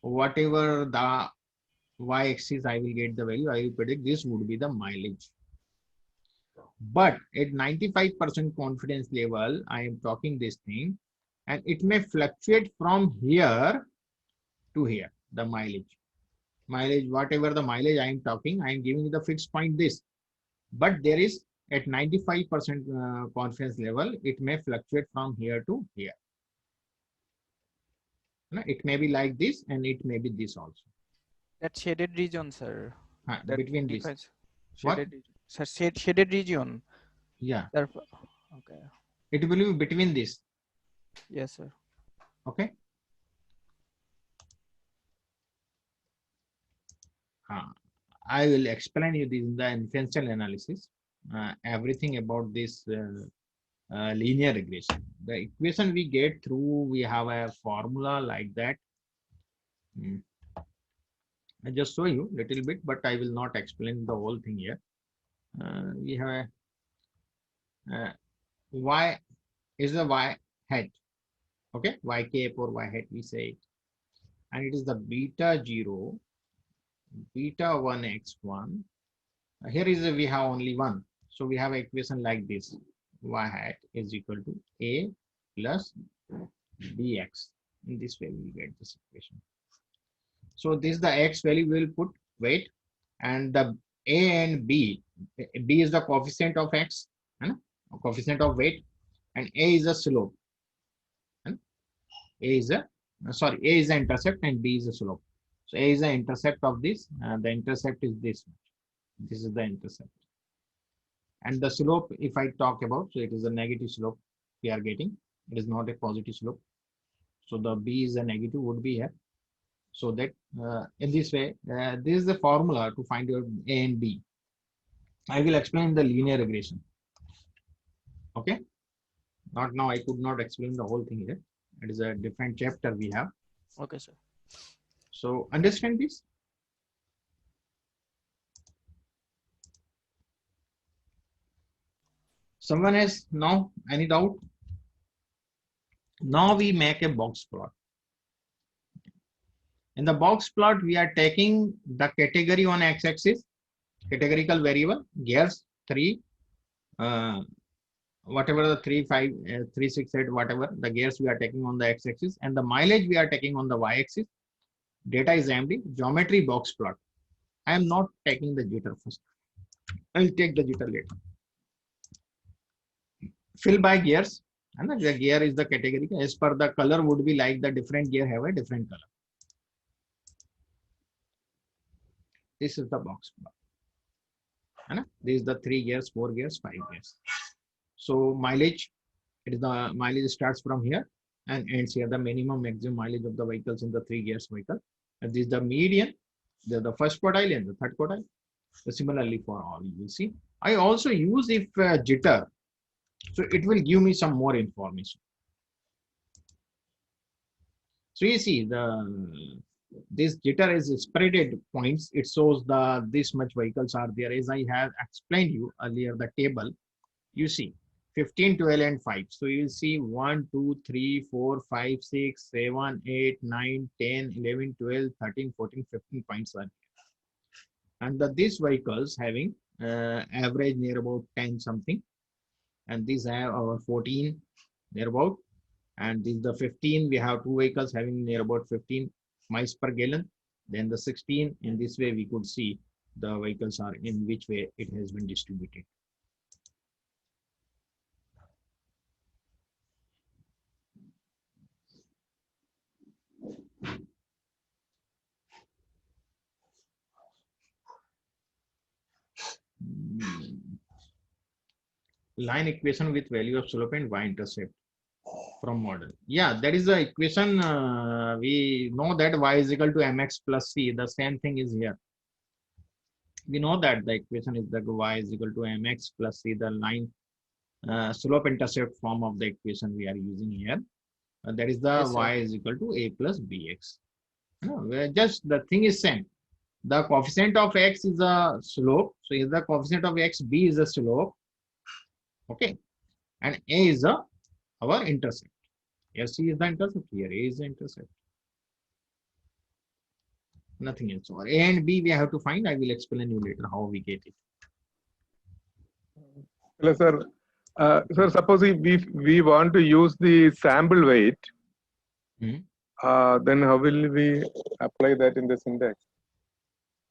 whatever the y-axis I will get the value, I will predict this would be the mileage. But at 95% confidence level, I am talking this thing, and it may fluctuate from here to here, the mileage. Mileage, whatever the mileage I am talking, I am giving the fixed point this. But there is at 95% confidence level, it may fluctuate from here to here. It may be like this, and it may be this also. that shaded region, sir. That Between this. defines What? shaded region. Sir, shaded region. Yeah. Therefore, okay. It will be between this. Yes, sir. Okay. I will explain you this in the inferential analysis. Everything about this linear regression. The equation we get through, we have a formula like that. I just show you a little bit, but I will not explain the whole thing here. We have a y is the y hat. Okay, y cap or y hat we say it. And it is the beta 0, beta 1 x1. Here is we have only one. So we have an equation like this. Y hat is equal to a plus bx. In this way we will get this equation. So this is the x value we will put weight, and the a and b. B is the coefficient of x, coefficient of weight, and a is the slope. A is a intercept and b is a slope. So a is the intercept of this, and the intercept is this. This is the intercept. And the slope, if I talk about, so it is a negative slope we are getting. It is not a positive slope. So the b is a negative would be here. So that in this way, this is the formula to find your a and b. I will explain the linear regression. Okay. Not now. I could not explain the whole thing here. It is a different chapter we have. Okay, sir. So understand this. Someone has now any doubt? Now we make a box plot. In the box plot, we are taking the category on x-axis, categorical variable, gears 3, whatever the 3, 5, 3, 6, 8, whatever the gears we are taking on the x-axis, and the mileage we are taking on the y-axis. Data is empty, geometry box plot. I am not taking the jitter first. I will take the jitter later. Fill by gears, and the gear is the category. As per the color would be like the different gear have a different color. This is the box plot. This is the 3 gears, 4 gears, 5 gears. So mileage, it is the mileage starts from here and ends here. The minimum maximum mileage of the vehicles in the 3 gears vehicle. And this is the median, the first quartile and the third quartile. So similarly for all, you will see. I also use if jitter, so it will give me some more information. So you see this jitter is spreaded points. It shows this much vehicles are there. As I have explained you earlier, the table, you see 15, 12, and 5. So you will see 1, 2, 3, 4, 5, 6, 7, 8, 9, 10, 11, 12, 13, 14, 15 points are here. And these vehicles having average near about 10 something. And these have our 14 near about. And this is the 15. We have 2 vehicles having near about 15 miles per gallon. Then the 16, in this way we could see the vehicles are, in which way it has been distributed. Line equation with value of slope and y-intercept from model. Yeah, that is the equation. We know that y is equal to mx plus c. The same thing is here. We know that the equation is that y is equal to mx plus c. The line slope intercept form of the equation we are using here. That is the Yes, sir. y is equal to a plus bx. Just the thing is same. The coefficient of x is a slope. So is the coefficient of x, b is a slope. Okay. And a is our intercept. Here c is the intercept. Here a is the intercept. Nothing else. So a and b we have to find. I will explain you later how we get it. Hello, sir. Sir, suppose if we want to use the sample weight, Hmm. then how will we apply that in the syntax?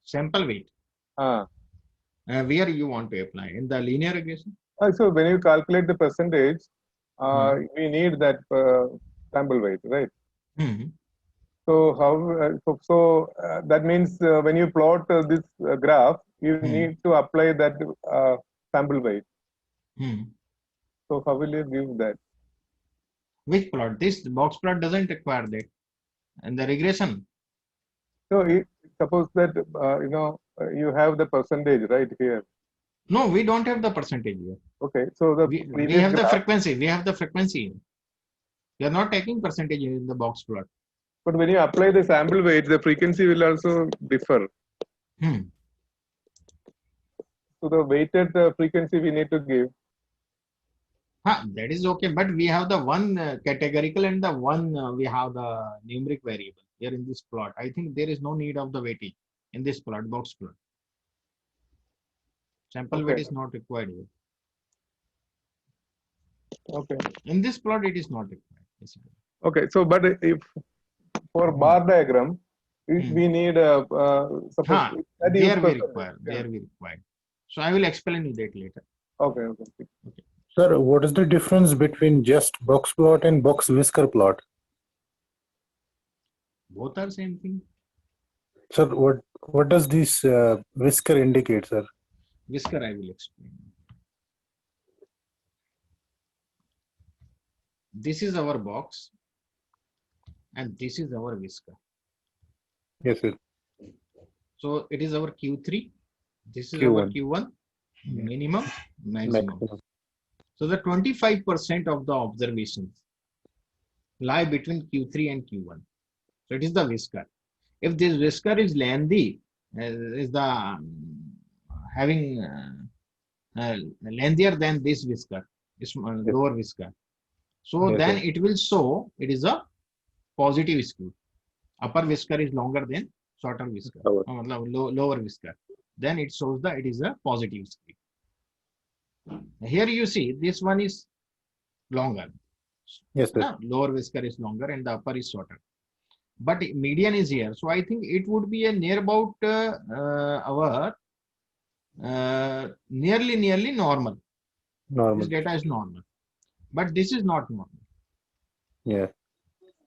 Sample weight. Where you want to apply? In the linear regression? So when you calculate the percentage, we need that sample weight, right? Hmm. So how? That means when you plot this graph, you need to apply that sample weight. Hmm. So how will you give that? Which plot? This box plot doesn't require that. And the regression. So suppose that you have the percentage right here. No, we don't have the percentage here. Okay, so the We have the frequency. We have the frequency. We are not taking percentage in the box plot. But when you apply the sample weight, the frequency will also differ. So the weighted frequency we need to give. That is okay, but we have the one categorical and the one we have the numeric variable here in this plot. I think there is no need of the weightage in this plot, box plot. Sample weight is not required here. Okay. In this plot, it is not required. Basically. Okay, so but if for bar diagram, if we need suppose that is there we require. There we require. So I will explain you that later. Okay. Sir, what is the difference between just box plot and box whisker plot? Both are same thing. Sir, what does this whisker indicate, sir? Whisker I will explain. This is our box and this is our whisker. Yes, sir. So it is our Q3. This is Q1. our Q1 minimum, maximum. So the 25% of the observations lie between Q3 and Q1. So it is the whisker. If this whisker is lengthy, is the having lengthier than this whisker, is lower whisker. So then it will show it is a positive skew. Upper whisker is longer than shorter whisker, lower whisker. Then it shows that it is a positive skew. Here you see this one is longer. Yes, sir. Lower whisker is longer and the upper is shorter. But median is here. So I think it would be a near about our nearly normal. This data is normal. But this is not normal. Yeah.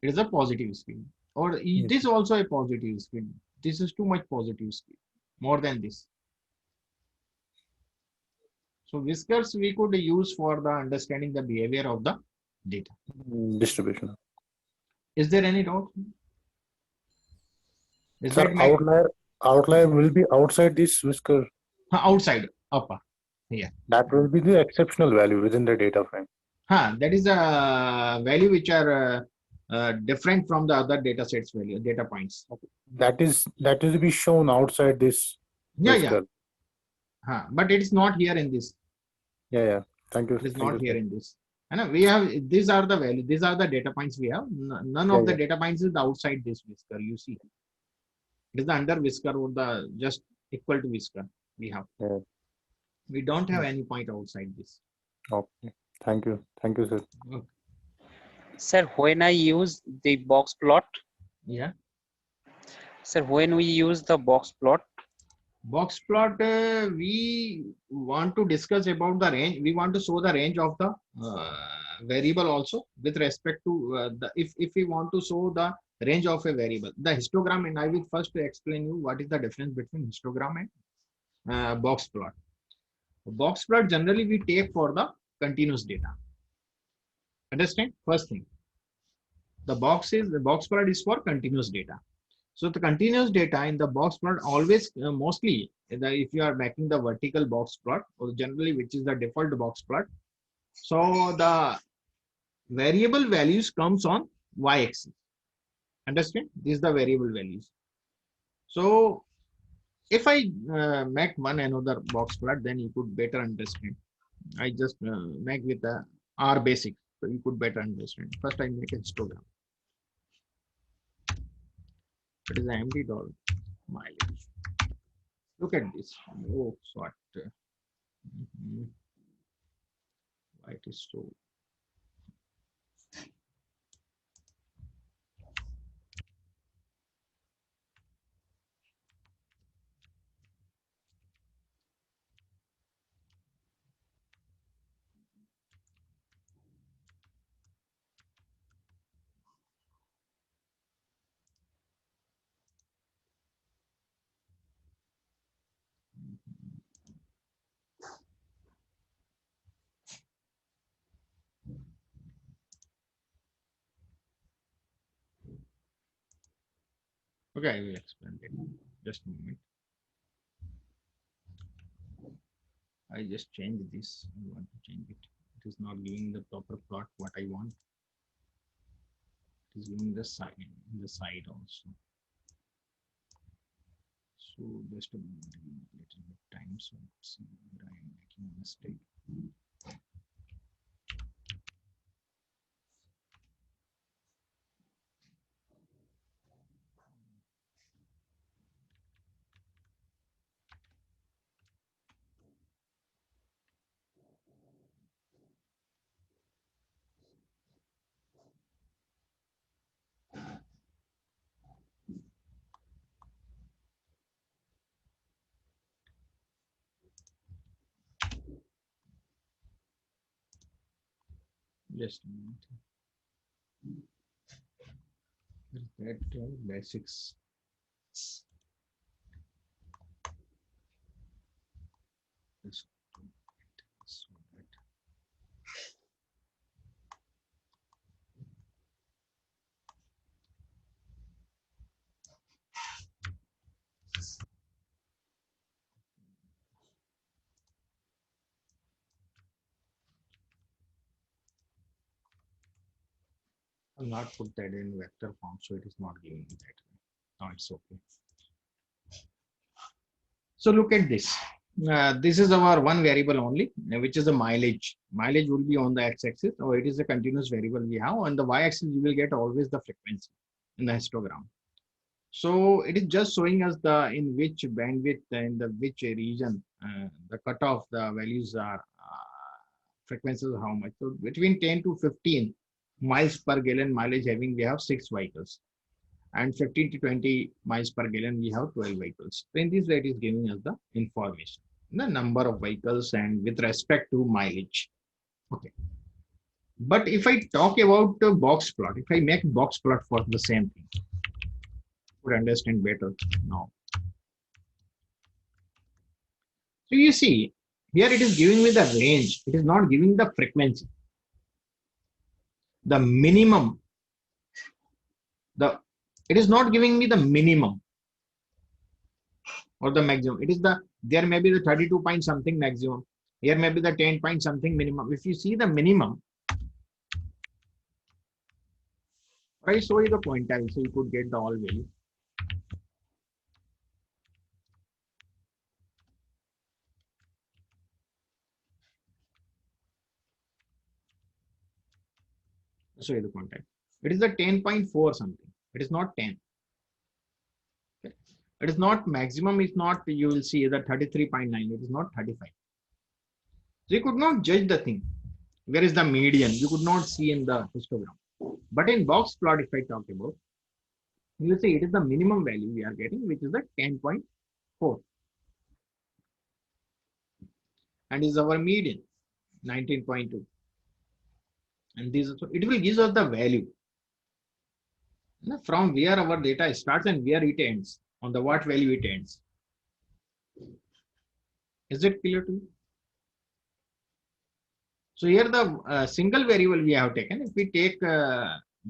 It is a positive screen. Or it is also a positive screen. This is too much positive screen. More than this. So whiskers we could use for the understanding the behavior of the data. Distribution. Is there any doubt? Is Sir, outlier will be outside this whisker. Outside, upper. Yeah. That will be the exceptional value within the data frame. That is a value which are different from the other data sets value, data points. Okay. That is to be shown outside this whisker. But it is not here in this. Yeah. Thank you. It is not here in this. And we have, these are the values, these are the data points we have. None of the data points is outside this whisker, you see. It is the under whisker or the just equal to whisker we have. Yeah. We don't have any point outside this. Okay. Thank you. Thank you, sir. Okay. Sir, when I use the box plot, Yeah. sir, when we use the box plot, Box plot, we want to discuss about the range. We want to show the range of the variable also with respect to if we want to show the range of a variable. The histogram, and I will first explain you what is the difference between histogram and box plot. Box plot generally we take for the continuous data. Understand? First thing, the box plot is for continuous data. So the continuous data in the box plot always mostly if you are making the vertical box plot, or generally which is the default box plot, so the variable values comes on y-axis. Understand? These are the variable values. So if I make one another box plot, then you could better understand. I just make with the R basic, so you could better understand. First I make a histogram. It is empty dollar mileage. Look at this. Oh, what? Why it is so? Okay, I will explain it. Just a moment. I just change this. I want to change it. It is not giving the proper plot what I want. It is giving the side also. So just a little bit time. So let's see where I am making a mistake. Just a minute. That basics. Just so that I'll not put that in vector form, so it is not giving me that way. Now it's okay. So look at this. This is our one variable only, which is the mileage. Mileage will be on the x-axis, or it is a continuous variable we have. On the y-axis, you will get always the frequency in the histogram. So it is just showing us the in which bandwidth and the which region the cutoff the values are frequencies how much. So between 10 to 15 miles per gallon mileage having we have 6 vehicles, and 15 to 20 miles per gallon we have 12 vehicles. So in this way it is giving us the information, the number of vehicles and with respect to mileage. Okay. But if I talk about the box plot, if I make box plot for the same thing, would understand better now. So you see, here it is giving me the range. It is not giving the frequency. The minimum, it is not giving me the minimum or the maximum. It is there may be the 32 point something maximum. Here may be the 10 point something minimum. If you see the minimum, I show you the pointile so you could get the all value. Show you the pointile. It is the 10.4 something. It is not 10. Okay. It is not maximum. It's not. You will see the 33.9. It is not 35. So you could not judge the thing. Where is the median? You could not see in the histogram. But in box plot, if I talk about, you will see it is the minimum value we are getting, which is the 10.4. and is our median 19.2. And this it will give us the value from where our data starts and where it ends, on the what value it ends. Is it clear to you? So here the single variable we have taken. If we take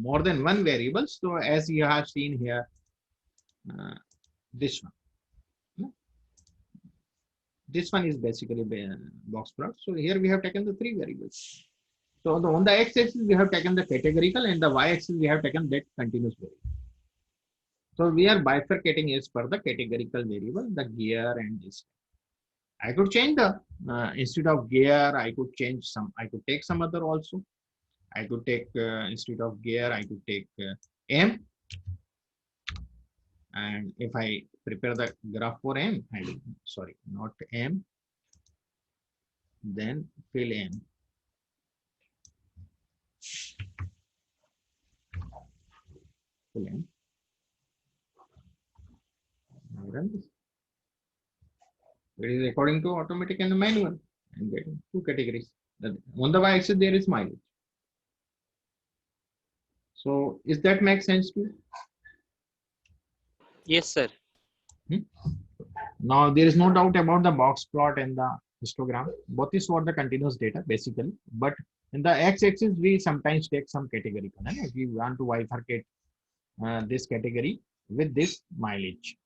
more than one variable, so as you have seen here, this one. This one is basically box plot. So here we have taken the 3 variables. So on the x-axis we have taken the categorical, and the y-axis we have taken that continuous variable. So we are bifurcating as per the categorical variable, the gear and this. I could change the instead of gear, I could change some. I could take some other also. I could take instead of gear, I could take M. And if I prepare the graph for M, I will, sorry, not M, then fill M. Fill M. Now run this. It is according to automatic and the manual. I'm getting 2 categories. On the y-axis there is mileage. So is that make sense to you? Yes, sir. Now there is no doubt about the box plot and the histogram. Both is for the continuous data basically, but in the x-axis we sometimes take some categorical. And if we want to bifurcate this category with this mileage.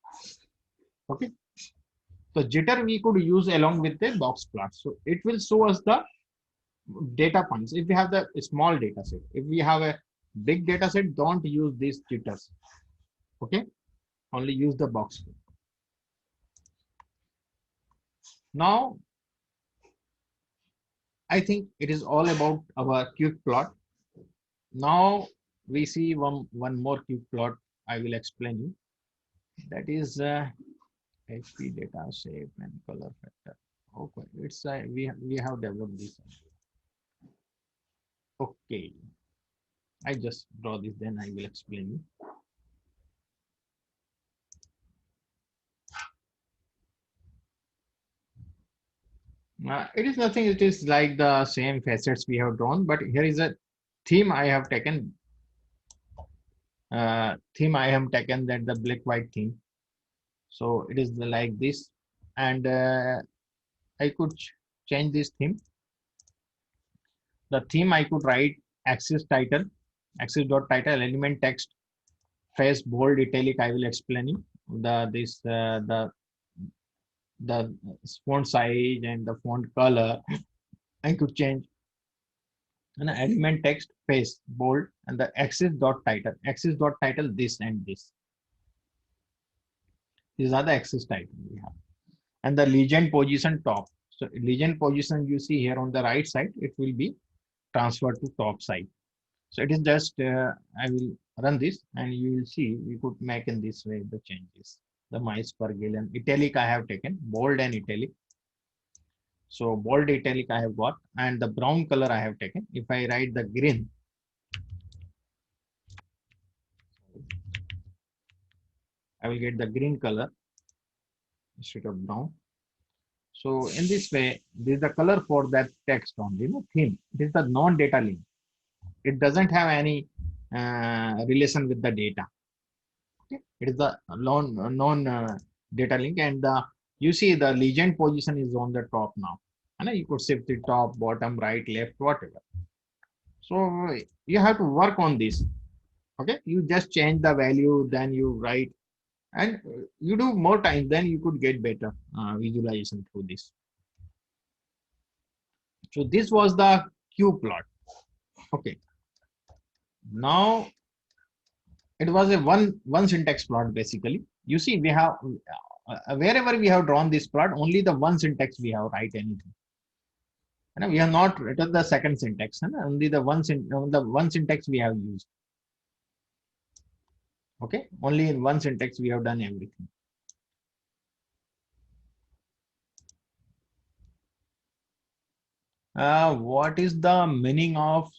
Okay. So jitter we could use along with the box plot. So it will show us the data points. If we have the small data set, if we have a big data set, don't use these jitters. Okay. Only use the box. Now, I think it is all about our quick plot. Now we see one more quick plot. I will explain you. That is HP data shape and color factor. Okay, it's we have developed this. Okay, I just draw this. Then I will explain you. It is nothing. It is like the same facets we have drawn, but here is a theme I have taken. Theme I have taken that the black white theme. So it is like this, and I could change this theme. The theme I could write axis title, axis dot title, element text, face, bold, italic. I will explain you the font size and the font color. I could change an element text, face, bold, and the axis dot title. Axis dot title this and this. These are the axis title we have. And the legend position top. So legend position you see here on the right side, it will be transferred to top side. So it is just I will run this and you will see we could make in this way the changes. The miles per gallon. Italic I have taken, bold and italic. So bold italic I have got, and the brown color I have taken. If I write the green, I will get the green color instead of brown. So in this way, this is the color for that text only, theme. This is the non-data link. It doesn't have any relation with the data. Okay. It is the non-data link, and you see the legend position is on the top now. And you could shift the top, bottom, right, left, whatever. So you have to work on this. Okay, you just change the value, then you write, and you do more time, then you could get better visualization through this. So this was the Q plot. Okay. Now it was a one syntax plot basically. You see, we have wherever we have drawn this plot, only the one syntax we have write anything. And we have not written the second syntax, and only the one syntax we have used. Okay, only in one syntax we have done everything. What is the meaning of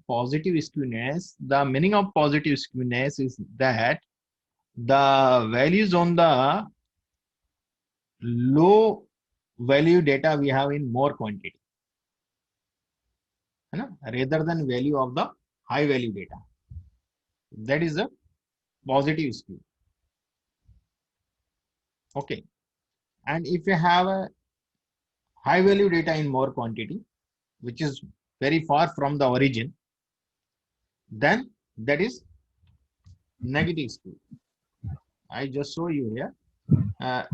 positive skewness? The meaning of positive skewness is that the values on the low value data we have in more quantity, rather than value of the high value data. That is a positive skew. Okay. And if you have a high value data in more quantity, which is very far from the origin, then that is negative skew. I just show you here.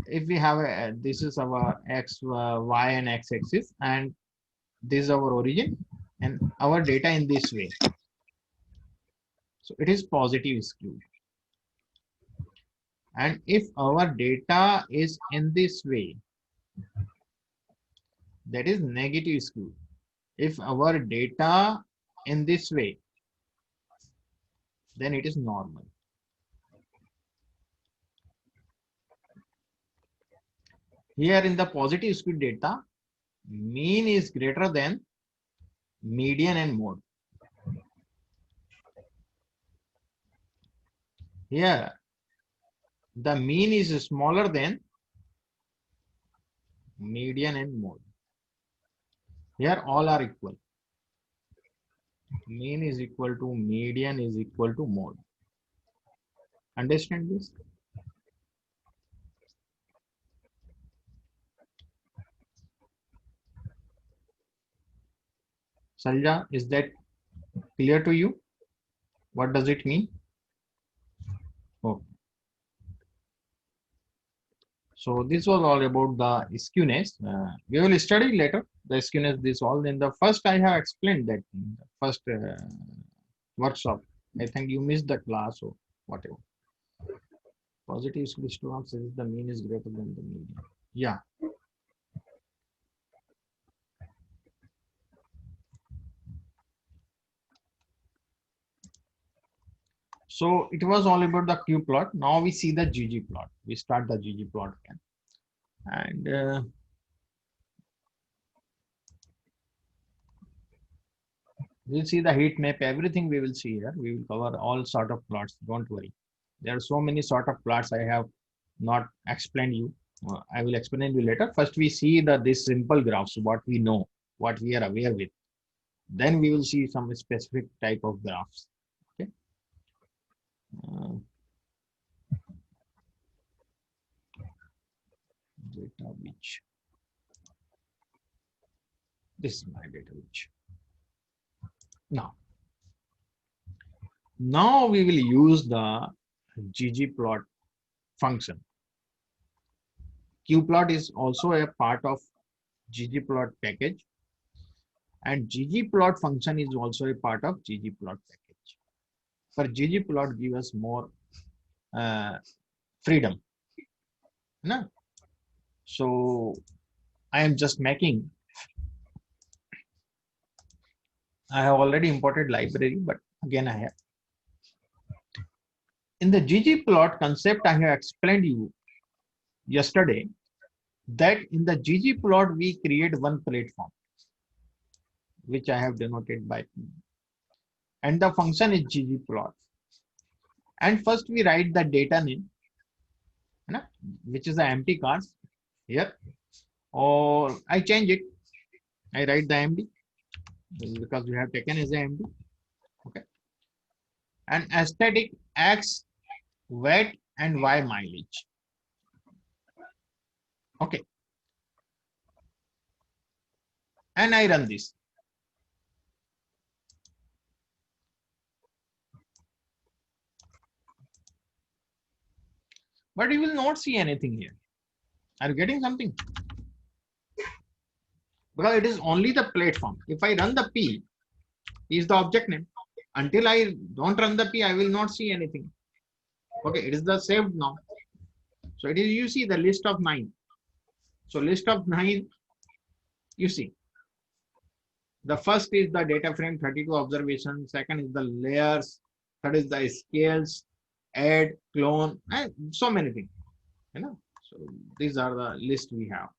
If we have this is our x, y, and x axis, and this is our origin, and our data in this way. So it is positive skew. And if our data is in this way, that is negative skew. If our data in this way, then it is normal. Here in the positive skew data, mean is greater than median and mode. Here, the mean is smaller than median and mode. Here all are equal. Mean is equal to median is equal to mode. Understand this? Salja, is that clear to you? What does it mean? Oh. So this was all about the skewness. We will study later the skewness. This all in the first I have explained that in the first workshop. I think you missed the class or whatever. Positive skew says the mean is greater than the median. Yeah. So it was all about the Q plot. Now we see the GG plot. We start the GG plot again. And we'll see the heat map, everything we will see here. We will cover all sort of plots. Don't worry. There are so many sort of plots I have not explained you. I will explain you later. First we see this simple graphs, what we know, what we are aware with. Then we will see some specific type of graphs. Okay. Data which this is my data which now we will use the ggplot function. Qplot is also a part of ggplot package, and ggplot function is also a part of ggplot package. For ggplot give us more freedom. No? So I am just making. I have already imported library, but again I have. In the ggplot concept, I have explained you yesterday that in the ggplot we create one platform, which I have denoted by P. And the function is ggplot. And first we write the data name, which is the empty cars here, or I change it. I write the MD because we have taken as a MD. Okay. And aesthetic X, wet, and Y mileage. Okay. And I run this. But you will not see anything here. Are you getting something? Because it is only the platform. If I run the P, is the object name. Until I don't run the P, I will not see anything. Okay, it is the saved now. So it is, you see the list of 9. So list of 9, you see. The first is the data frame 32 observations. Second is the layers. Third is the scales, add, clone, and so many things. So these are the list we have.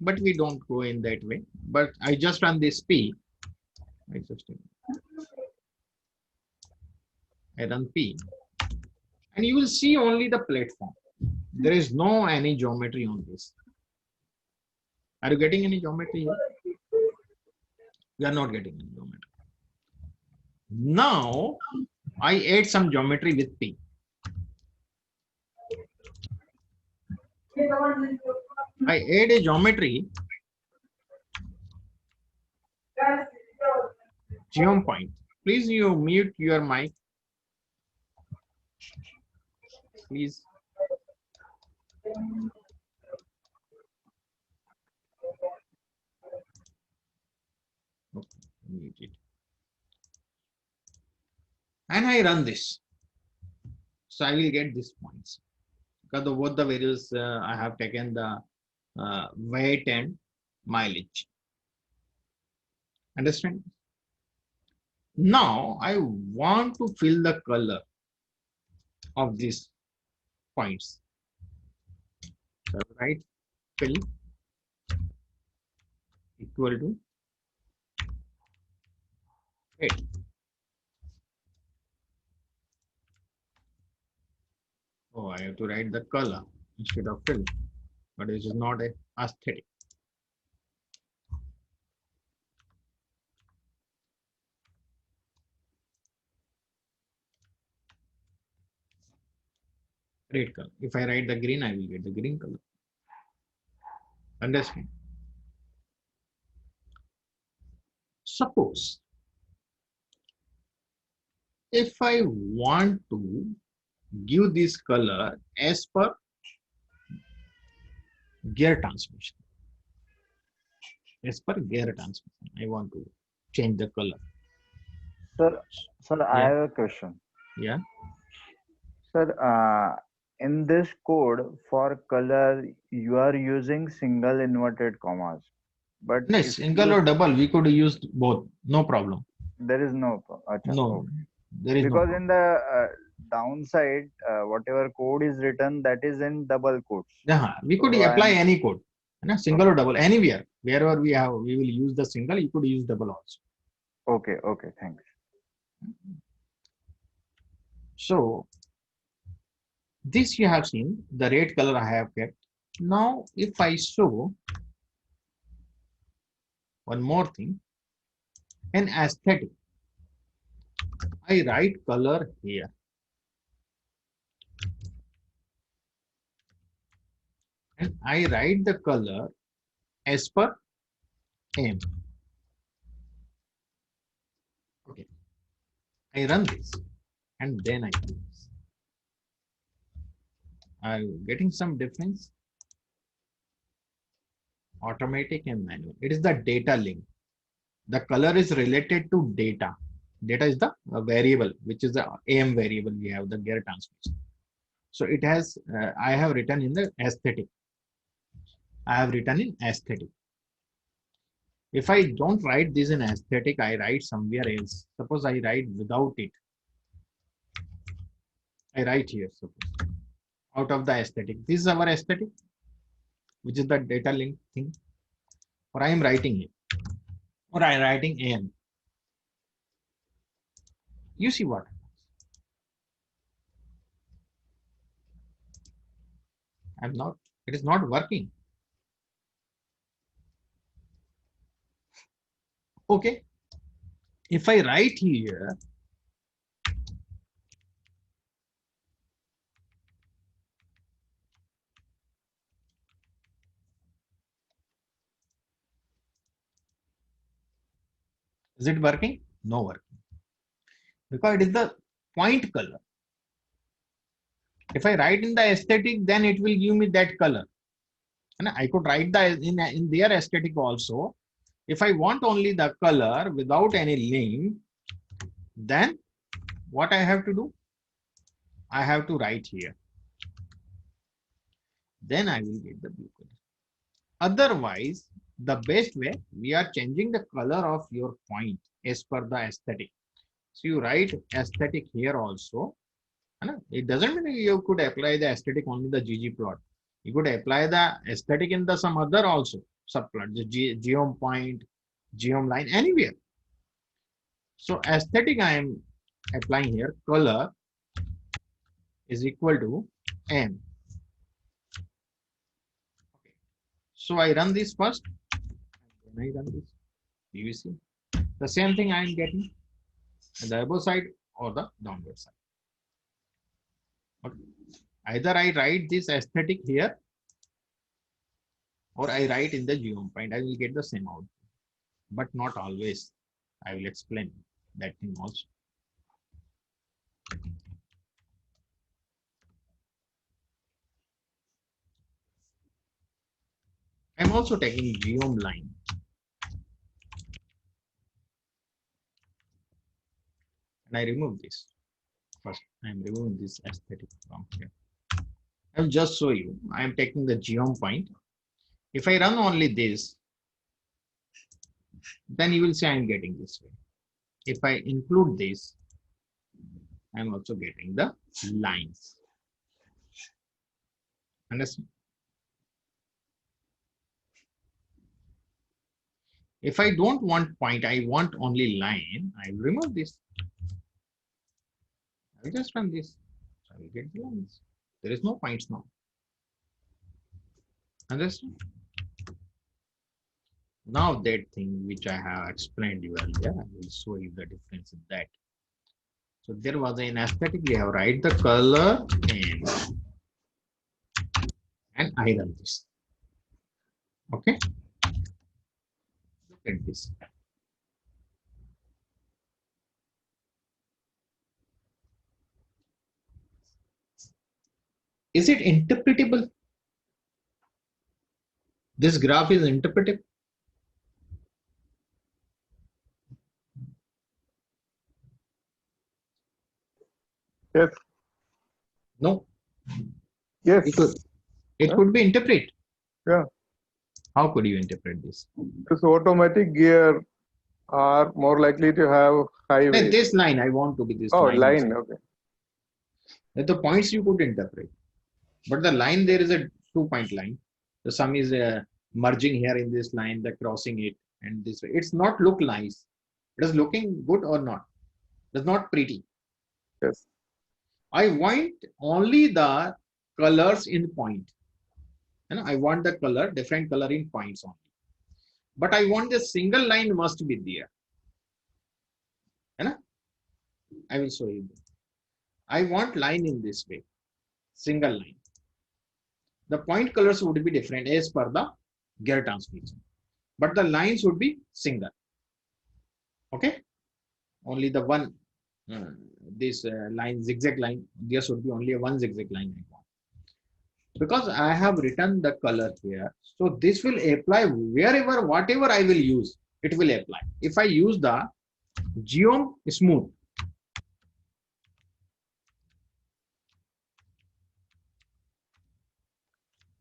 But we don't go in that way. But I just run this P. I run P. And you will see only the platform. There is no any geometry on this. Are you getting any geometry here? We are not getting any geometry. Now I add some geometry with P. I add a geometry geom point. Please you mute your mic. Please. Okay, mute it. And I run this. So I will get these points. Because of both the values I have taken the weight and mileage. Understand? Now I want to fill the color of these points. So write fill equal to 8. Oh, I have to write the color instead of fill, but this is not a aesthetic. Red color. If I write the green, I will get the green color. Understand? Suppose if I want to give this color as per gear transmission. As per gear transmission, I want to change the color. Sir, I Yeah. have a question. Yeah. Sir, in this code for color, you are using single inverted commas, but Yes, if single or double, we could use both. No problem. there is no. Acha, No, okay. there is no Because problem. in the downside, whatever code is written, that is in double quotes. Yeah, we could So apply I'm any code. Single or double, anywhere. Wherever we will use the single, you could use double also. okay. Okay, thanks. So this you have seen, the red color I have kept. Now if I show one more thing, an aesthetic, I write color here. And I write the color as per M. Okay. I run this and then I do this. I'm getting some difference. Automatic and manual. It is the data link. The color is related to data. Data is the variable, which is the AM variable. We have the gear transmission. So it has, I have written in the aesthetic. I have written in aesthetic. If I don't write this in aesthetic, I write somewhere else. Suppose I write without it. I write here, suppose, out of the aesthetic. This is our aesthetic, which is the data link thing. Or I am writing here. Or I am writing AM. You see what? I'm not, it is not working. Okay. If I write here, is it working? No working. Because it is the point color. If I write in the aesthetic, then it will give me that color. And I could write the in their aesthetic also. If I want only the color without any link, then what I have to do? I have to write here. Then I will get the blue color. Otherwise, the best way, we are changing the color of your point as per the aesthetic. So you write aesthetic here also. It doesn't mean you could apply the aesthetic only the ggplot. You could apply the aesthetic in the some other also subplot, the geom point, geom line, anywhere. So aesthetic I am applying here, color is equal to M. So I run this first. Then I run this. You see the same thing I am getting on the above side or the downward side. Okay. Either I write this aesthetic here or I write in the geom point. I will get the same output, but not always. I will explain that thing also. I'm also taking geom line. And I remove this. First, I'm removing this aesthetic from here. I'll just show you. I'm taking the geom point. If I run only this, then you will see I'm getting this way. If I include this, I'm also getting the lines. Understand? If I don't want point, I want only line, I will remove this. I will just run this. So I will get the lines. There is no points now. Understand? Now that thing which I have explained you earlier, I will show you the difference in that. So there was an aesthetic, we have write the color and I run this. Okay. Look at this. Is it interpretable? This graph is interpretable. Yes. No. Yes. It could be interpreted. Yeah. How could you interpret this? This automatic gear are more likely to have high weight. This line, I want to be this Oh, line. line. Okay. The points you could interpret. But the line, there is a 2-point line. The sum is merging here in this line, the crossing it, and this way. It's not look nice. It is looking good or not. It's not pretty. Yes. I want only the colors in point. I want the color, different color in points only. But I want the single line must be there. I will show you. I want line in this way, single line. The point colors would be different as per the gear transmission, but the lines would be single. Okay, only the one this line, zigzag line. There should be only one zigzag line I want. Because I have written the color here, so this will apply wherever, whatever I will use, it will apply. If I use the geom smooth,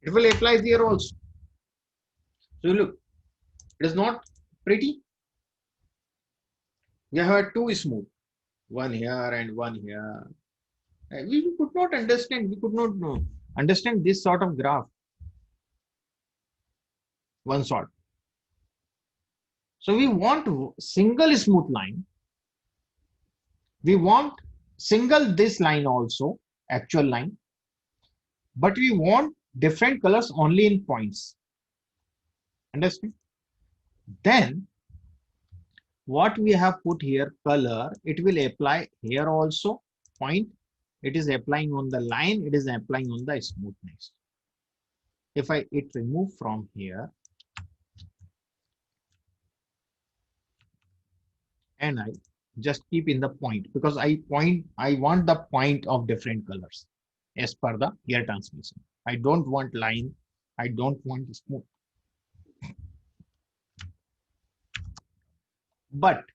it will apply there also. So look, it is not pretty. We have two smooth, one here and one here. We could not understand. We could not understand this sort of graph. One sort. So we want single smooth line. We want single this line also, actual line. But we want different colors only in points. Understand? Then what we have put here, color, it will apply here also, point. It is applying on the line, it is applying on the smoothness. If I remove from here and I just keep in the point, because I want the point of different colors as per the gear transmission. I don't want line, I don't want smooth. But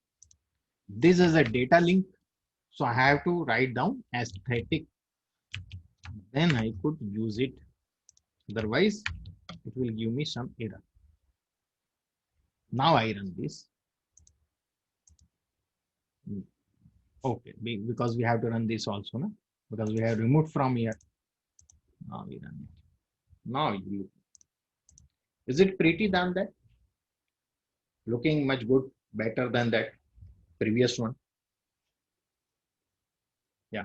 this is a data link, so I have to write down aesthetic. Then I could use it. Otherwise, it will give me some error. Now I run this. Okay, because we have to run this also, no? Because we have removed from here. Now we run it. Now you look. Is it pretty than that? Looking much good, better than that previous one. Yeah.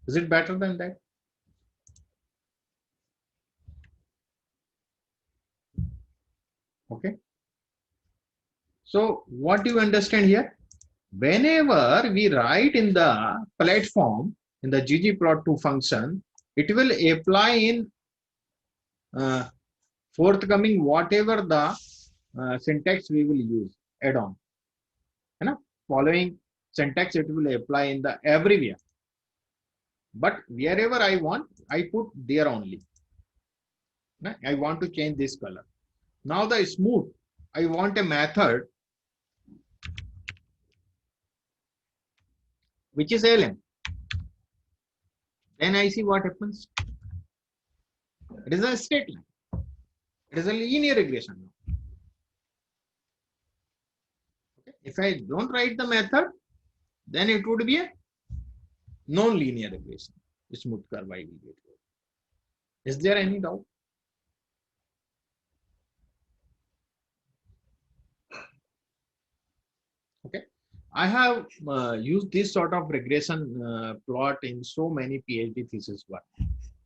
Is it better than that? Okay. So what do you understand here? Whenever we write in the platform, in the ggplot2 function, it will apply in forthcoming whatever the syntax we will use add on. Following syntax it will apply in the everywhere. But wherever I want, I put there only. I want to change this color. Now the smooth, I want a method which is lm. Then I see what happens. It is a straight line. It is a linear regression. Okay. If I don't write the method, then it would be a non-linear regression. Smooth curve I will get. Is there any doubt? Okay. I have used this sort of regression plot in so many PhD thesis work.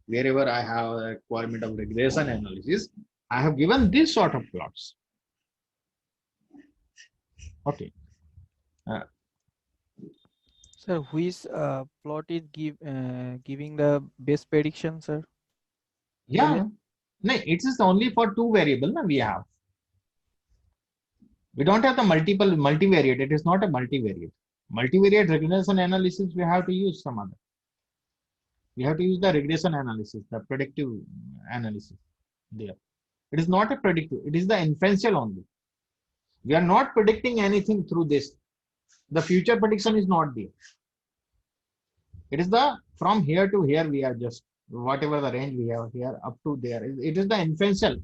Wherever I have a requirement of regression analysis, I have given this sort of plots. Okay. Sir, which plot is giving the best prediction, sir? Yeah. No, it is only for two variable we have. We don't have the multivariate. It is not a multivariate. Multivariate regression analysis, we have to use some other. We have to use the regression analysis, the predictive analysis there. It is not a predictive. It is the inferential only. We are not predicting anything through this. The future prediction is not there. It is the from here to here we are just whatever the range we have here up to there. It is the inferential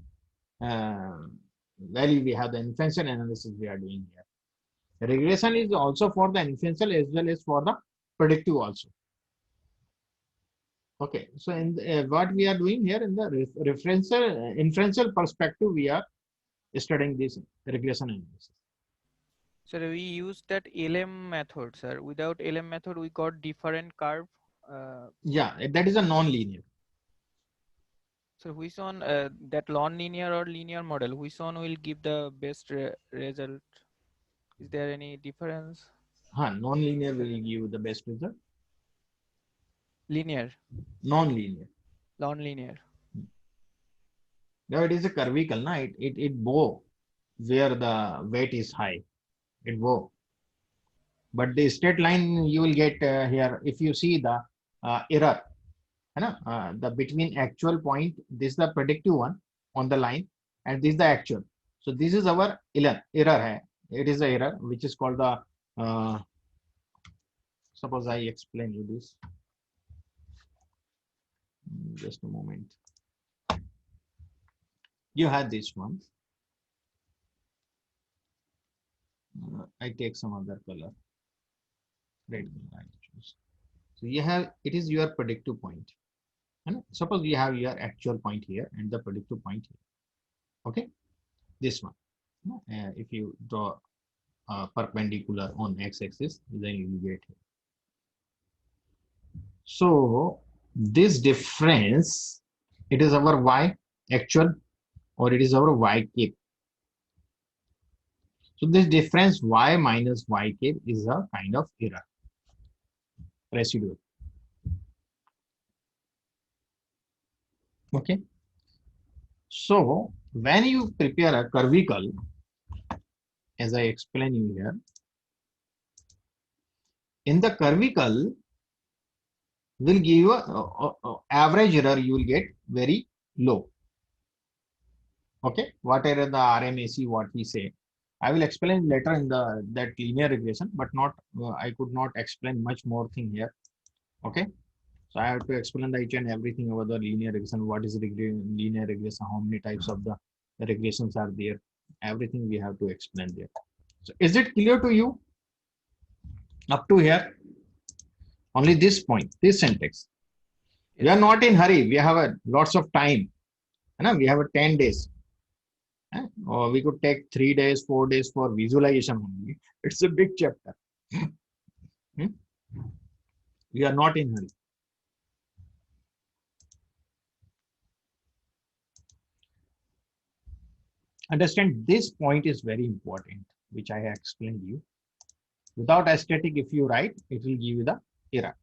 value we have, the inferential analysis we are doing here. Regression is also for the inferential as well as for the predictive also. Okay, so in what we are doing here in the inferential perspective, we are studying this regression analysis. Sir, we used that LM method, sir. Without LM method, we got different curve. Yeah, that is a non-linear. So which one, that non-linear or linear model, which one will give the best result? Is there any difference? Non-linear will give the best result. Linear. Non-linear. Non-linear. Now it is a curvicle, na? It bow where the weight is high. It bow. But the straight line you will get here if you see the error. The between actual point, this is the predictive one on the line, and this is the actual. So this is our error. It is the error which is called the. Suppose I explain you this. Just a moment. You had this one. I take some other color. Red. So you have, it is your predictive point. And suppose you have your actual point here and the predictive point here. Okay, this one. If you draw perpendicular on x-axis, then you will get here. So this difference, it is our y actual or it is our y cap. So this difference y minus y cap is a kind of error, residual. Okay. So when you prepare a curvicle, as I explain you here, in the curvicle will give you a average error, you will get very low. Okay, whatever the RMAC, what we say, I will explain later in the that linear regression, but not I could not explain much more thing here. Okay, so I have to explain the each and everything about the linear regression. What is linear regression? How many types of the regressions are there? Everything we have to explain there. So is it clear to you up to here? Only this point, this syntax. We are not in hurry. We have lots of time. We have 10 days. Or we could take 3 days, 4 days for visualization only. It's a big chapter. We are not in hurry. Understand this point is very important, which I have explained you. Without aesthetic, if you write, it will give you the error.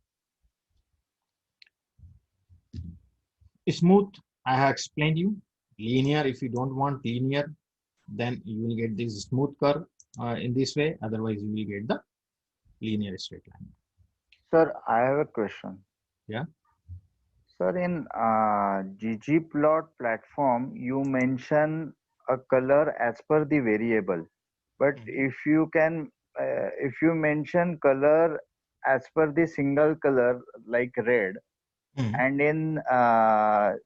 Smooth, I have explained you. Linear, if you don't want linear, then you will get this smooth curve in this way. Otherwise, you will get the linear straight line. Sir, I have a question. Yeah. Sir, in ggplot platform, you mention a color as per the variable. But if you mention color as per the single color like red, and in the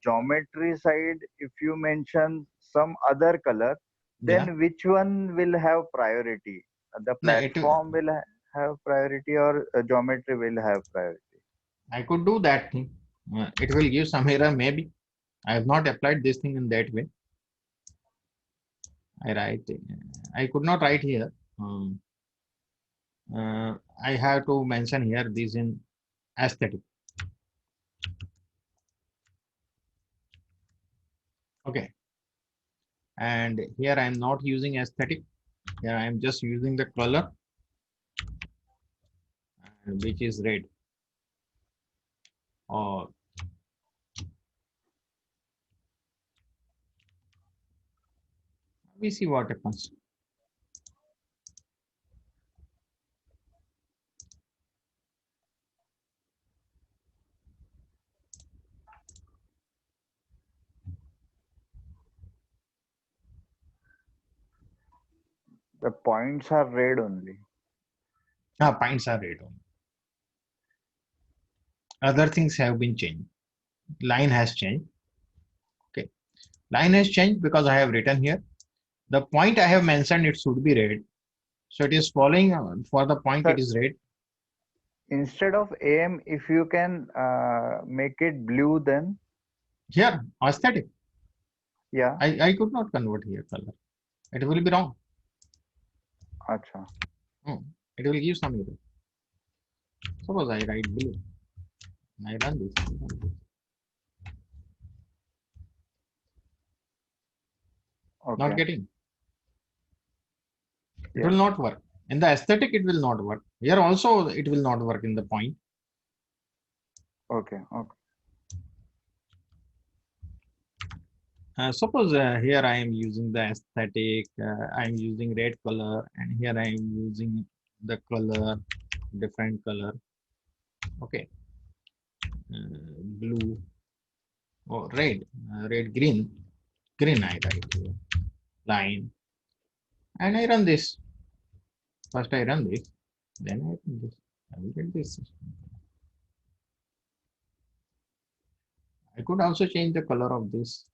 geometry side, if you mention some other color, then Yeah. which one will have priority? The No, platform will have priority, or geometry will have priority? I could do that thing. It will give some error, maybe. I have not applied this thing in that way. I could not write here. I have to mention here this in aesthetic. Okay. And here I am not using aesthetic. Here I am just using the color, which is red. Or we see what happens. The points are red only. Points are red only. Other things have been changed. Line has changed. Okay. Line has changed because I have written here. The point I have mentioned, it should be red. So it is following for the point, Sir, it is red. instead of AM, if you can make it blue, then Here, aesthetic. yeah. I could not convert here color. It will be wrong. Acha. It will give some error. Suppose I write blue. I run this. Okay. Not getting. It Yeah. will not work. In the aesthetic, it will not work. Here also, it will not work in the point. Okay. Okay. Suppose here I am using the aesthetic, I am using red color, and here I am using the color, different color. Okay. Blue or red, green I write here. Line. And I run this. First I run this, then I run this. I will get this. I could also change the color of this.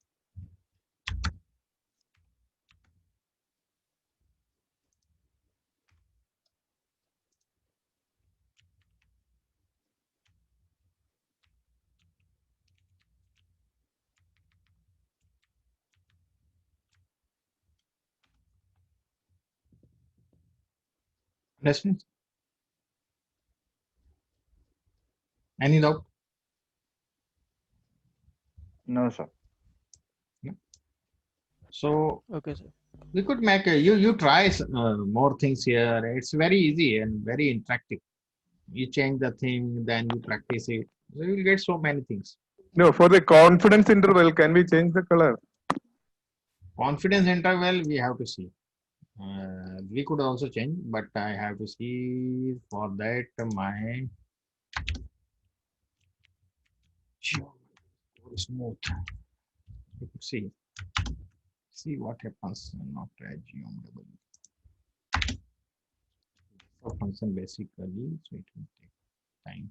Understand? Any doubt? No, sir. So Okay, sir. we could make you try more things here. It's very easy and very interactive. You change the thing, then you practice it. So you will get so many things. No, for the confidence interval, can we change the color? Confidence interval, we have to see. We could also change, but I have to see for that my smooth. You could see what happens. Not geometry. So function basically, so it will take time.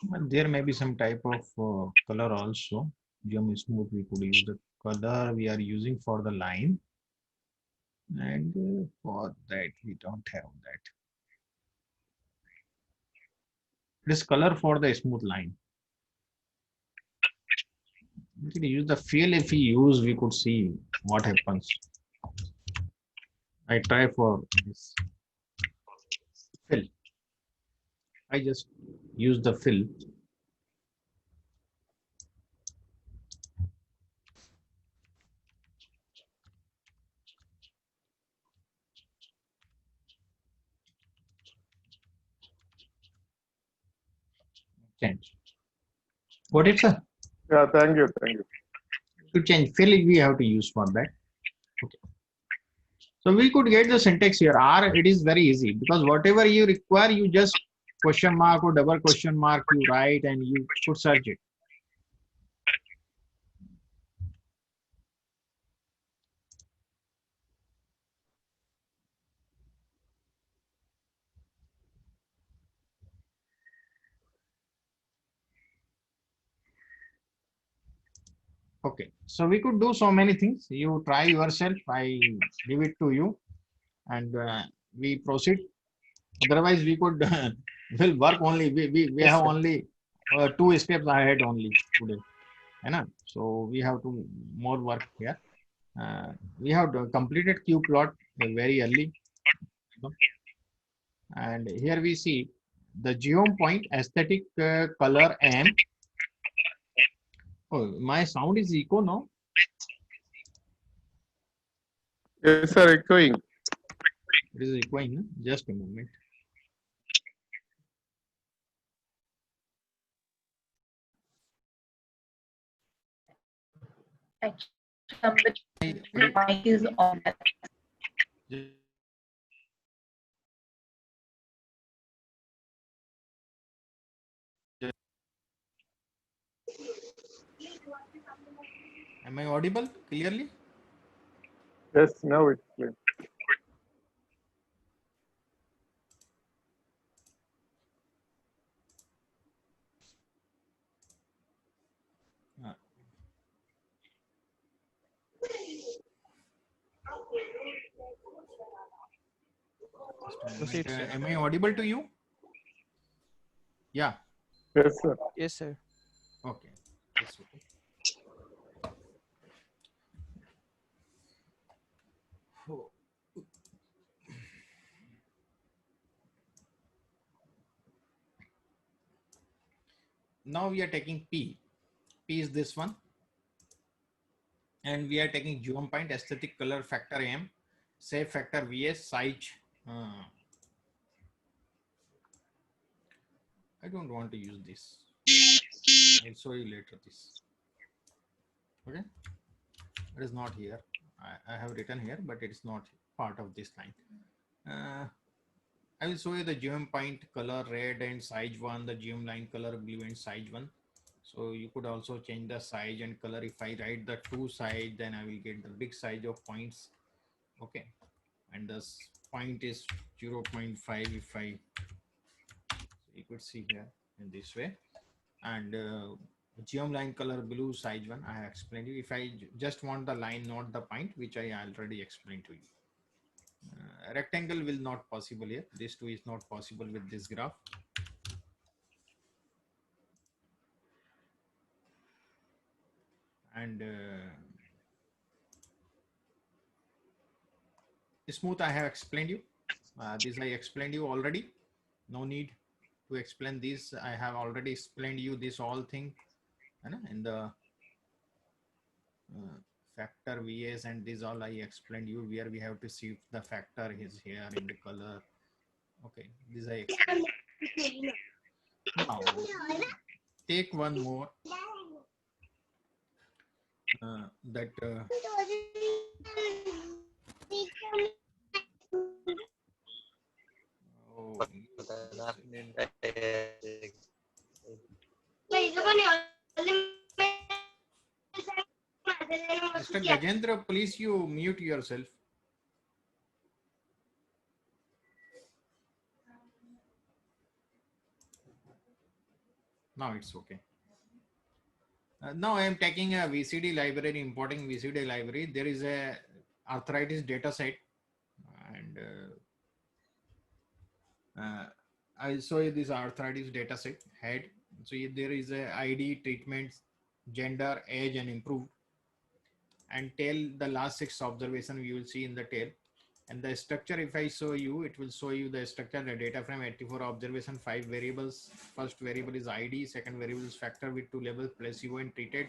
But there may be some type of color also. Geom smooth, we could use the color we are using for the line, and for that we don't have that. This color for the smooth line. We could use the fill. If we use, we could see what happens. I try for this fill. I just use the fill. Change. What is it? Yeah, thank you. Thank you. To change fill, we have to use for that. Okay. So we could get the syntax here. R, it is very easy because whatever you require, you just question mark or double question mark, you write and you could search it. Okay, so we could do so many things. You try yourself. I leave it to you, and we proceed. Otherwise, we could will work only. We Yes, have sir. only 2 steps ahead only today. So we have to more work here. We have completed Q plot very early, and here we see the geom point aesthetic color M. Oh, my sound is echo now. Yes, sir, echoing. It is echoing. Just a moment. Somebody mic is on. Am I audible clearly? Yes, now it's clear. Proceed, sir. Am I audible to you? Yeah. Yes, sir. Yes, sir. Okay. Yes, okay. Oh. Now we are taking P. P is this one. And we are taking geom point aesthetic color factor M, shape factor VS, size. I don't want to use this. I'll show you later this. Okay. It is not here. I have written here, but it is not part of this line. I will show you the geom point color red and size 1, the geom line color blue and size 1. So you could also change the size and color. If I write the 2 size, then I will get the big size of points. Okay. And this point is 0.5 if I, you could see here in this way. And geom line color blue size 1, I have explained you. If I just want the line, not the point, which I already explained to you. Rectangle will not possible here. This too is not possible with this graph. And smooth I have explained you. This I explained you already. No need to explain this. I have already explained you this all thing in the factor VS, and this all I explained you where we have to see if the factor is here in the color. Okay, this I explained. Now take one more. That oh, Mr. Gajendra, please you mute yourself. Now it's okay. Now I am taking a VCD library, importing VCD library. There is a arthritis data set, and I'll show you this arthritis data set head. So there is a ID, treatments, gender, age, and improved. And tail, the last 6 observation we will see in the tail. And the structure, if I show you, it will show you the structure, the data frame, 84 observation, 5 variables. First variable is ID, second variable is factor with 2 levels, placebo and treated.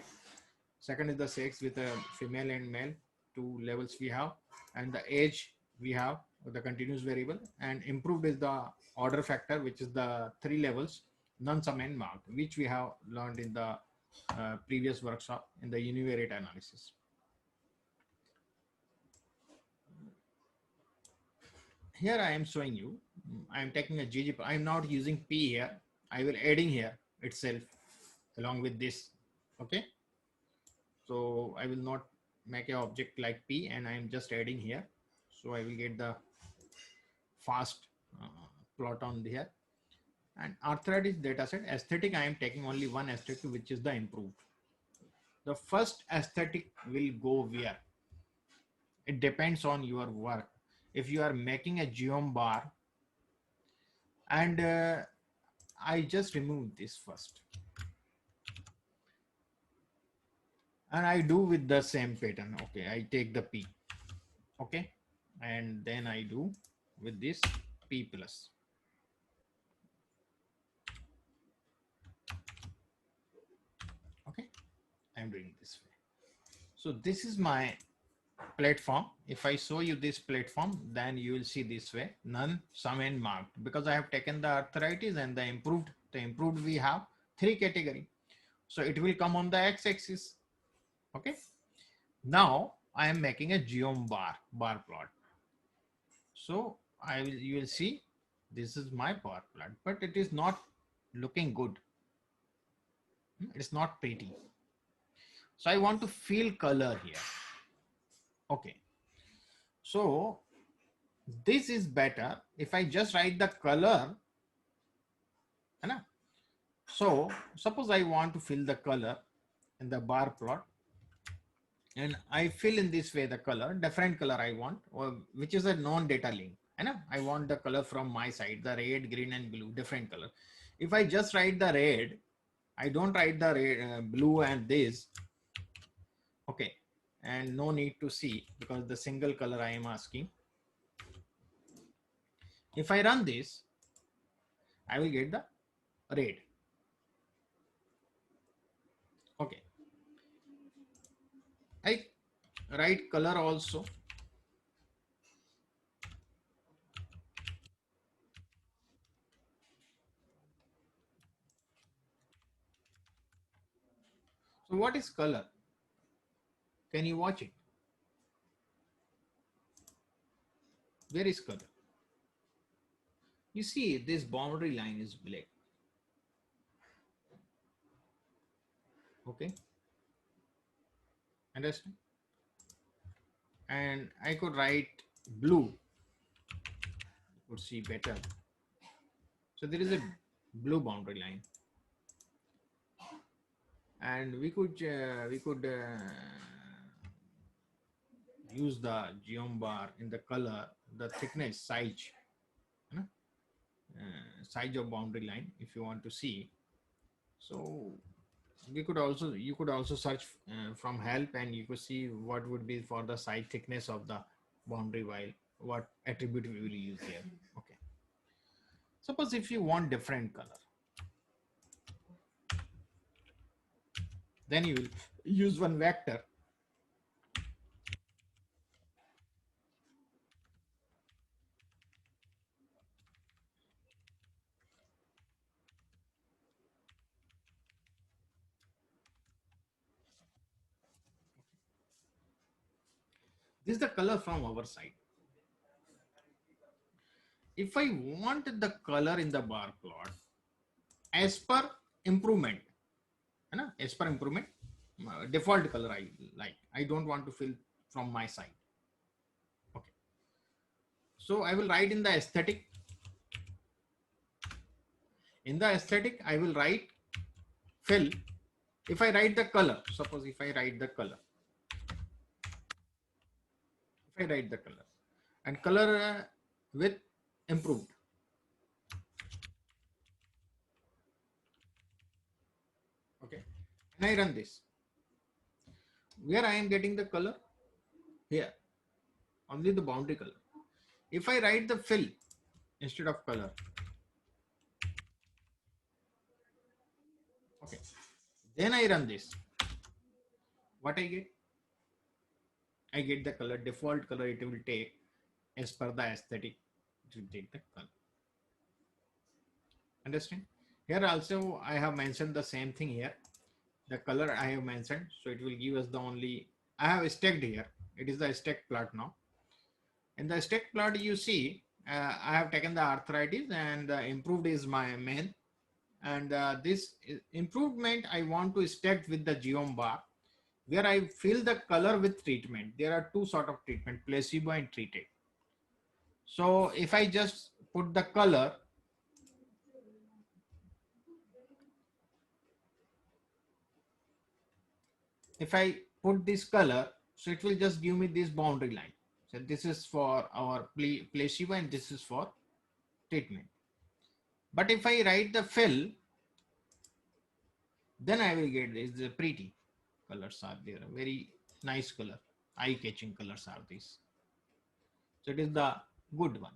Second is the sex with a female and male, 2 levels we have. And the age we have, the continuous variable. And improved is the order factor, which is the 3 levels, none, sum and marked, which we have learned in the previous workshop in the univariate analysis. Here I am showing you, I am taking a GG, I am not using P here. I will adding here itself along with this. Okay. So I will not make an object like P, and I am just adding here. So I will get the fast plot on here. And arthritis dataset, aesthetic, I am taking only one aesthetic, which is the improved. The first aesthetic will go where? It depends on your work. If you are making a geom bar, and I just remove this first, and I do with the same pattern. Okay, I take the P, okay, and then I do with this P plus. Okay, I'm doing this way. So this is my platform. If I show you this platform, then you will see this way, none, sum and marked, because I have taken the arthritis and the improved. The improved we have 3 category, so it will come on the x-axis. Okay, now I am making a geom bar plot. So you will see this is my bar plot, but it is not looking good. It's not pretty. So I want to fill color here. Okay, so this is better if I just write the color. So suppose I want to fill the color in the bar plot, and I fill in this way the color, different color I want, or which is a non-data link. I want the color from my side, the red, green, and blue, different color. If I just write the red, I don't write the red, blue and this. Okay. And no need to see, because the single color I am asking. If I run this, I will get the red. Okay. I write color also. So what is color? Can you watch it? Where is color? You see this boundary line is black. Okay. Understand? And I could write blue. You could see better. So there is a blue boundary line. And we could use the geom bar in the color, the thickness, size, size of boundary line if you want to see. So you could also search from help, and you could see what would be for the size, thickness of the boundary, while what attribute we will use here. Okay. Suppose if you want different color, then you will use one vector. This is the color from our side. If I want the color in the bar plot as per improvement, default color I like. I don't want to fill from my side. Okay. So I will write in the aesthetic. In the aesthetic, I will write fill. If I write the color, suppose if I write the color, and color with improved. Okay. And I run this. Where I am getting the color? Here. Only the boundary color. If I write the fill instead of color. Okay. Then I run this. What I get? I get the color, default color it will take as per the aesthetic. It will take the color. Understand? Here also I have mentioned the same thing here. The color I have mentioned. So it will give us the only, I have stacked here. It is the stack plot now. In the stack plot you see, I have taken the arthritis and the improved is my main. And this improvement I want to stack with the geom bar, where I fill the color with treatment. There are two sort of treatment, placebo and treated. So if I just put the color, if I put this color, so it will just give me this boundary line. So this is for our placebo and this is for treatment. But if I write the fill, then I will get this. The pretty colors are there, very nice color, eye-catching colors are these. So it is the good one.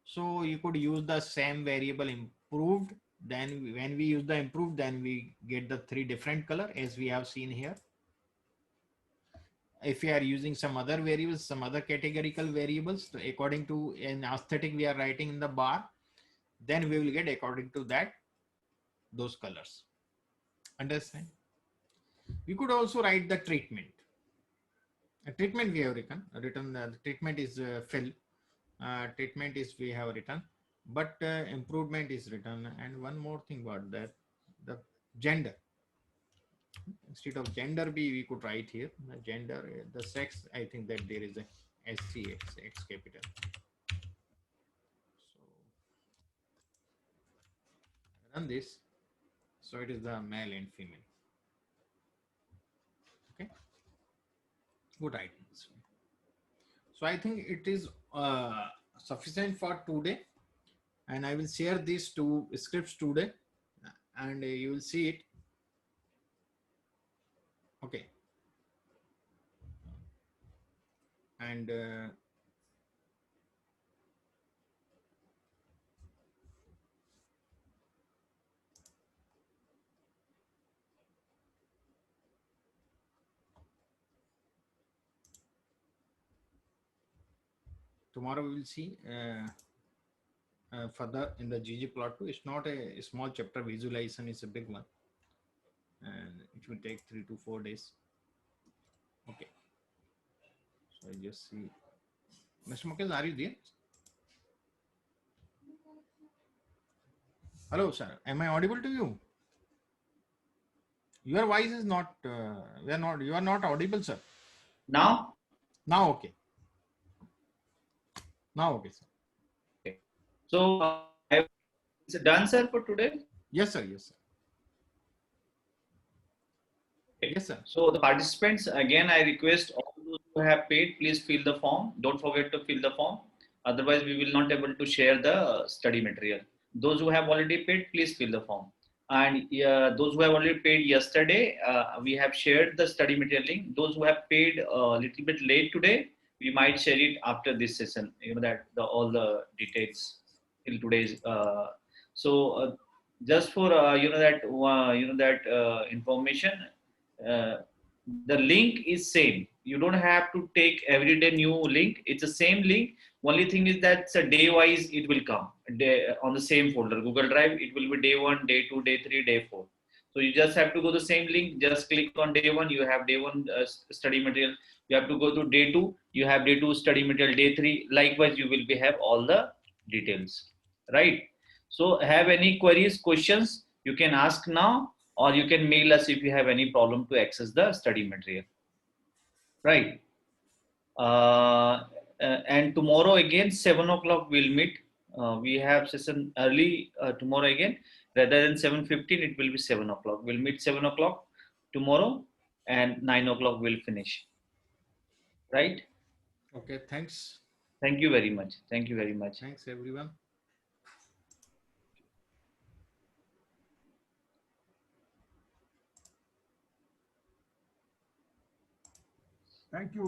So you could use the same variable improved. Then when we use the improved, then we get the three different color as we have seen here. If we are using some other variables, some other categorical variables, so according to an aesthetic we are writing in the bar, then we will get according to that those colors. Understand? We could also write the treatment. A treatment we have written the treatment is fill. Treatment is we have written, but improvement is written. And one more thing about that, the gender. Instead of gender B, we could write here the gender, the sex. I think that there is a SCX, X capital. So run this. So it is the male and female. Okay. Good items. So I think it is sufficient for today, and I will share these two scripts today, and you will see it. Okay. And tomorrow we will see further in the ggplot2. It's not a small chapter, visualization is a big one, and it will take 3 to 4 days. Okay. So I just see. Mr. Mukesh, are you there? Hello, sir. Am I audible to you? Your voice is not. You are not audible, sir. Now? Now, okay. Now, okay, sir. Okay. So, is it done, sir, for today? Yes, sir. Yes, sir. Okay. Yes, sir. So, the participants, again, I request all those who have paid, please fill the form. Don't forget to fill the form. Otherwise, we will not able to share the study material. Those who have already paid, please fill the form. And those who have already paid yesterday, we have shared the study material link. Those who have paid a little bit late today, we might share it after this session. You know that all the details till today's. Just for information, the link is same. You don't have to take everyday new link. It's the same link. Only thing is that day wise it will come on the same folder. Google Drive, it will be day 1, day 2, day 3, day 4. So you just have to go to the same link. Just click on day 1. You have day 1 study material. You have to go to day 2. You have day 2 study material. Day 3. Likewise, you will have all the details. Right. So have any queries, questions? You can ask now. or you can mail us if you have any problem to access the study material. Right. And tomorrow again, 7 o'clock we'll meet. We have session early tomorrow again. Rather than 7:15, it will be 7 o'clock. We'll meet 7 o'clock tomorrow, and 9 o'clock we'll finish. Right? Okay, thanks. Thank you very much. Thank you very much. Thanks, everyone. Thank you.